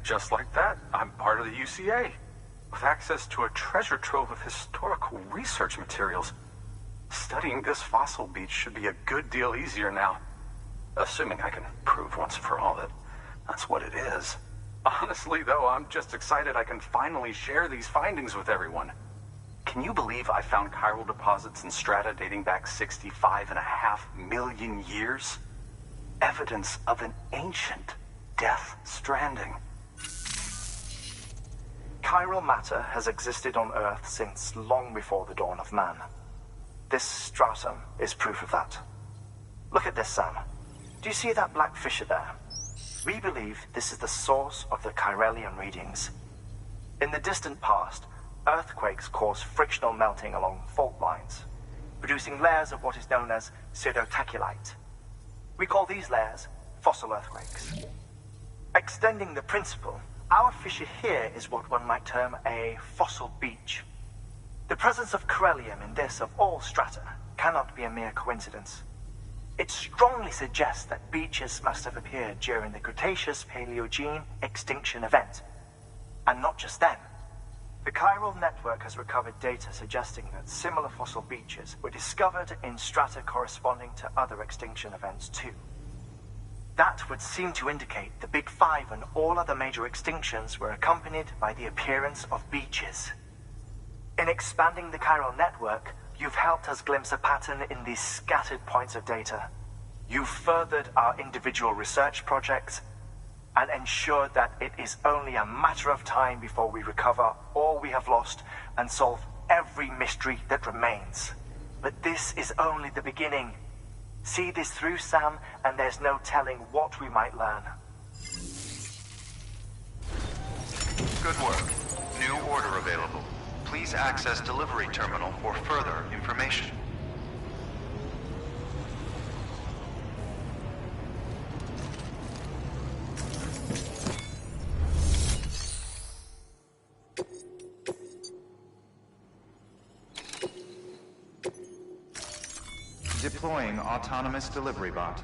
just like that, I'm part of the UCA, with access to a treasure trove of historical research materials. Studying this fossil beach should be a good deal easier now. Assuming I can prove once for all that that's what it is. Honestly, though, I'm just excited I can finally share these findings with everyone. Can you believe I found chiral deposits in strata dating back 65.5 million years? Evidence of an ancient death stranding. Chiral matter has existed on Earth since long before the dawn of man. This stratum is proof of that. Look at this, Sam. Do you see that black fissure there? We believe this is the source of the Chiralian readings. In the distant past, earthquakes caused frictional melting along fault lines, producing layers of what is known as pseudotaculite. We call these layers fossil earthquakes. Extending the principle, our fissure here is what one might term a fossil beach. The presence of corellium in this of all strata cannot be a mere coincidence. It strongly suggests that beaches must have appeared during the Cretaceous-Paleogene extinction event. And not just then. The chiral network has recovered data suggesting that similar fossil beaches were discovered in strata corresponding to other extinction events too. That would seem to indicate the Big Five and all other major extinctions were accompanied by the appearance of beaches. In expanding the chiral network, you've helped us glimpse a pattern in these scattered points of data. You've furthered our individual research projects and ensured that it is only a matter of time before we recover all we have lost and solve every mystery that remains. But this is only the beginning. See this through, Sam, and there's no telling what we might learn. Good work. New order available. Please access delivery terminal for further information. Deploying autonomous delivery bot.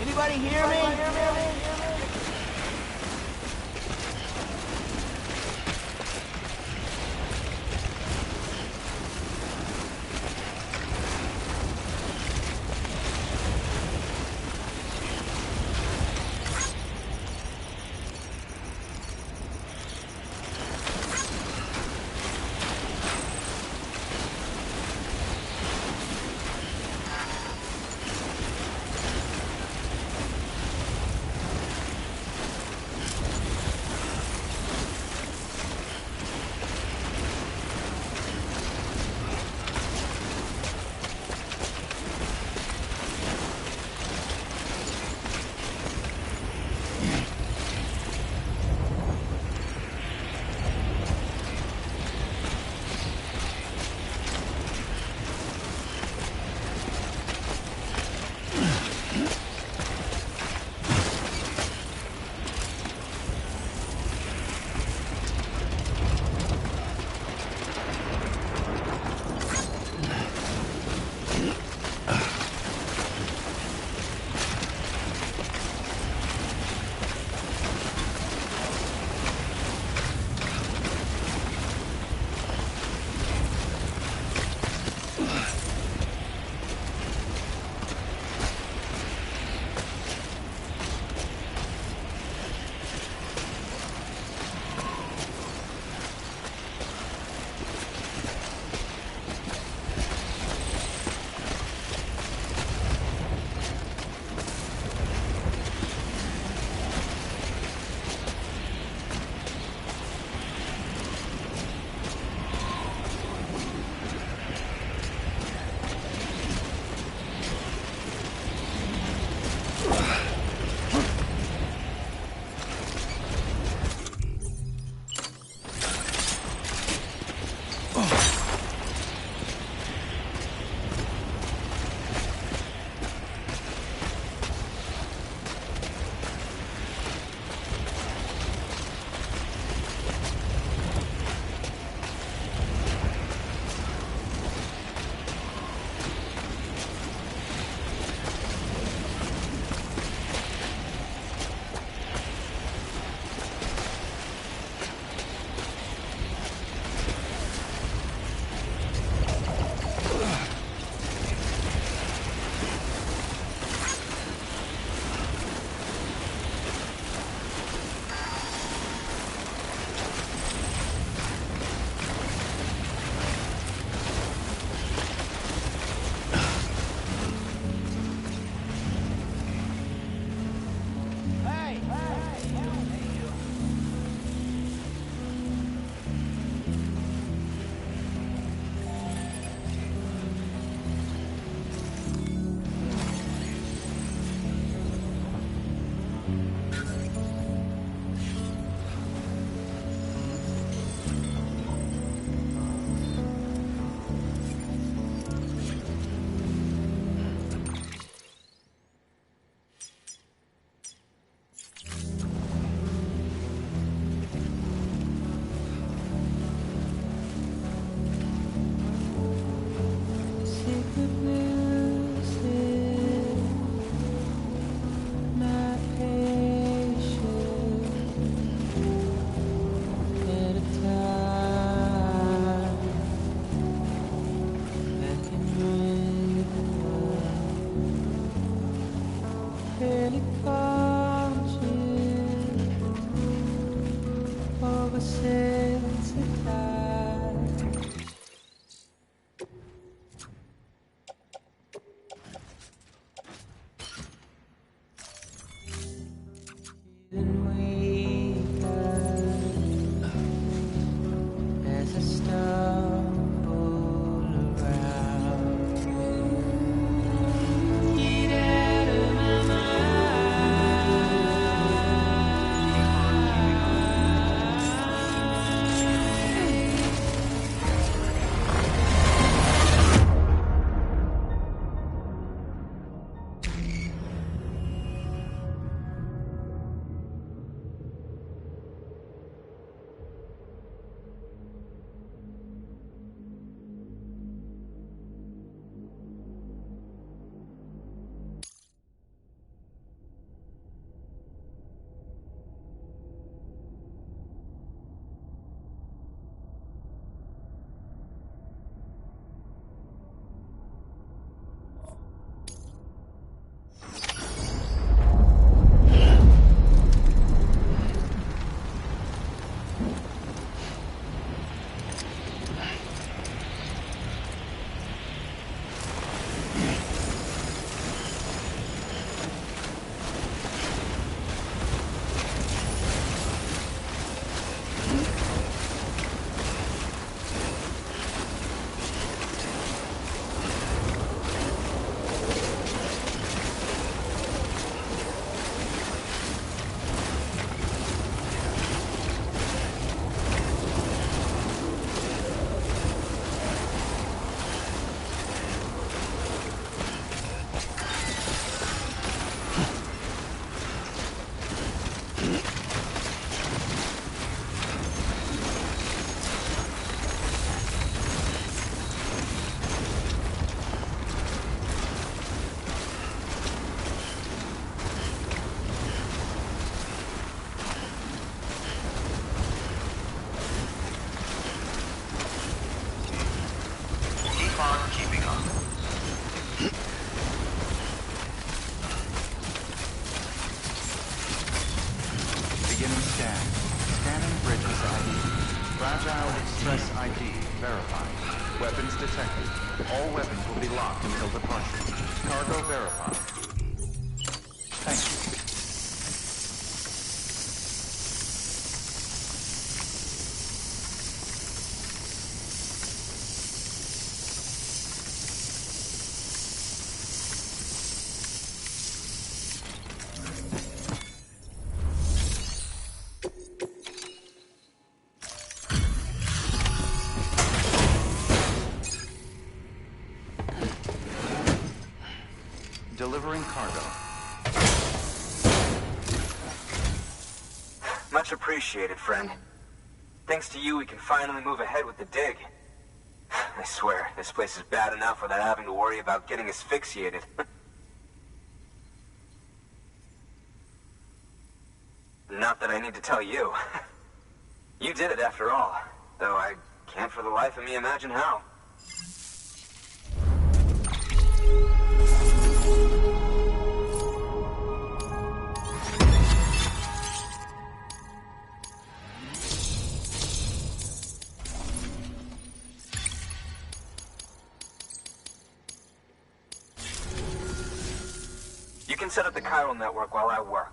Anybody hear me? Beginning scan. Scanning bridges ID. Fragile Express ID verified. Weapons detected. All weapons will be locked until departure. Cargo verified. Thank you. Delivering cargo. Much appreciated, friend. Thanks to you, we can finally move ahead with the dig. I swear, this place is bad enough without having to worry about getting asphyxiated. Not that I need to tell you. You did it after all, though I can't for the life of me imagine how. You can set up the chiral network while I work.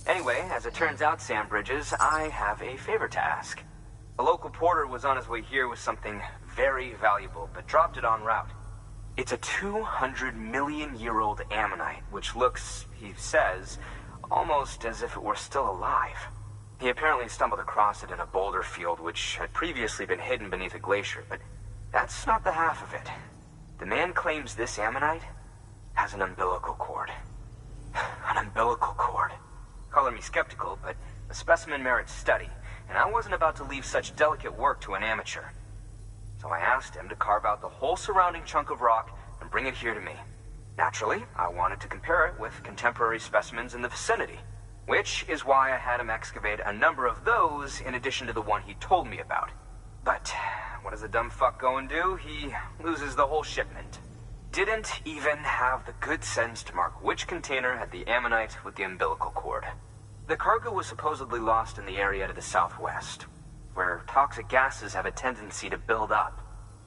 Anyway, as it turns out, Sam Bridges, I have a favor to ask. A local porter was on his way here with something very valuable, but dropped it en route. It's a 200-million-year-old ammonite, which looks, he says, almost as if it were still alive. He apparently stumbled across it in a boulder field which had previously been hidden beneath a glacier, but that's not the half of it. The man claims this ammonite has an umbilical cord. An umbilical cord. Color me skeptical, but the specimen merits study, and I wasn't about to leave such delicate work to an amateur. So I asked him to carve out the whole surrounding chunk of rock and bring it here to me. Naturally, I wanted to compare it with contemporary specimens in the vicinity, which is why I had him excavate a number of those in addition to the one he told me about. But what does the dumb fuck go and do? He loses the whole shipment. Didn't even have the good sense to mark which container had the ammonite with the umbilical cord. The cargo was supposedly lost in the area to the southwest, where toxic gases have a tendency to build up.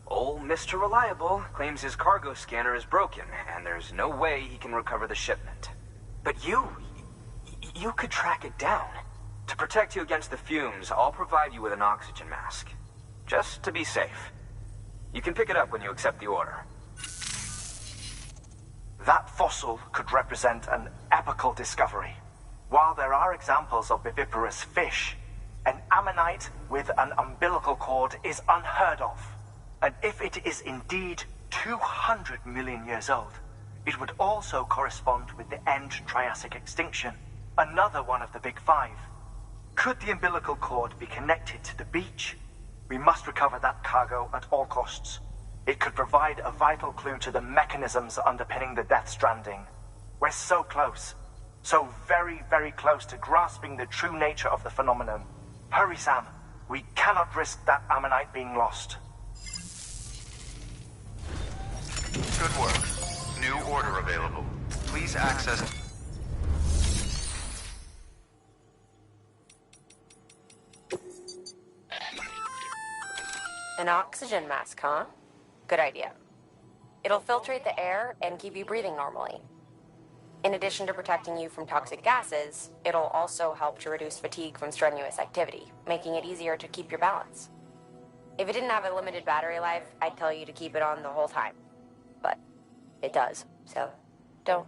Old Mr. Reliable claims his cargo scanner is broken, and there's no way he can recover the shipment. But you could track it down. To protect you against the fumes, I'll provide you with an oxygen mask. Just to be safe. You can pick it up when you accept the order. That fossil could represent an epochal discovery. While there are examples of viviparous fish, an ammonite with an umbilical cord is unheard of. And if it is indeed 200 million years old, it would also correspond with the end Triassic extinction, another one of the big five. Could the umbilical cord be connected to the beach? We must recover that cargo at all costs. It could provide a vital clue to the mechanisms underpinning the Death Stranding. We're so close. So very, very close to grasping the true nature of the phenomenon. Hurry, Sam. We cannot risk that ammonite being lost. Good work. New order available. Please access... An oxygen mask, huh? Good idea. It'll filtrate the air and keep you breathing normally. In addition to protecting you from toxic gases, it'll also help to reduce fatigue from strenuous activity, making it easier to keep your balance. If it didn't have a limited battery life, I'd tell you to keep it on the whole time. But it does, so don't.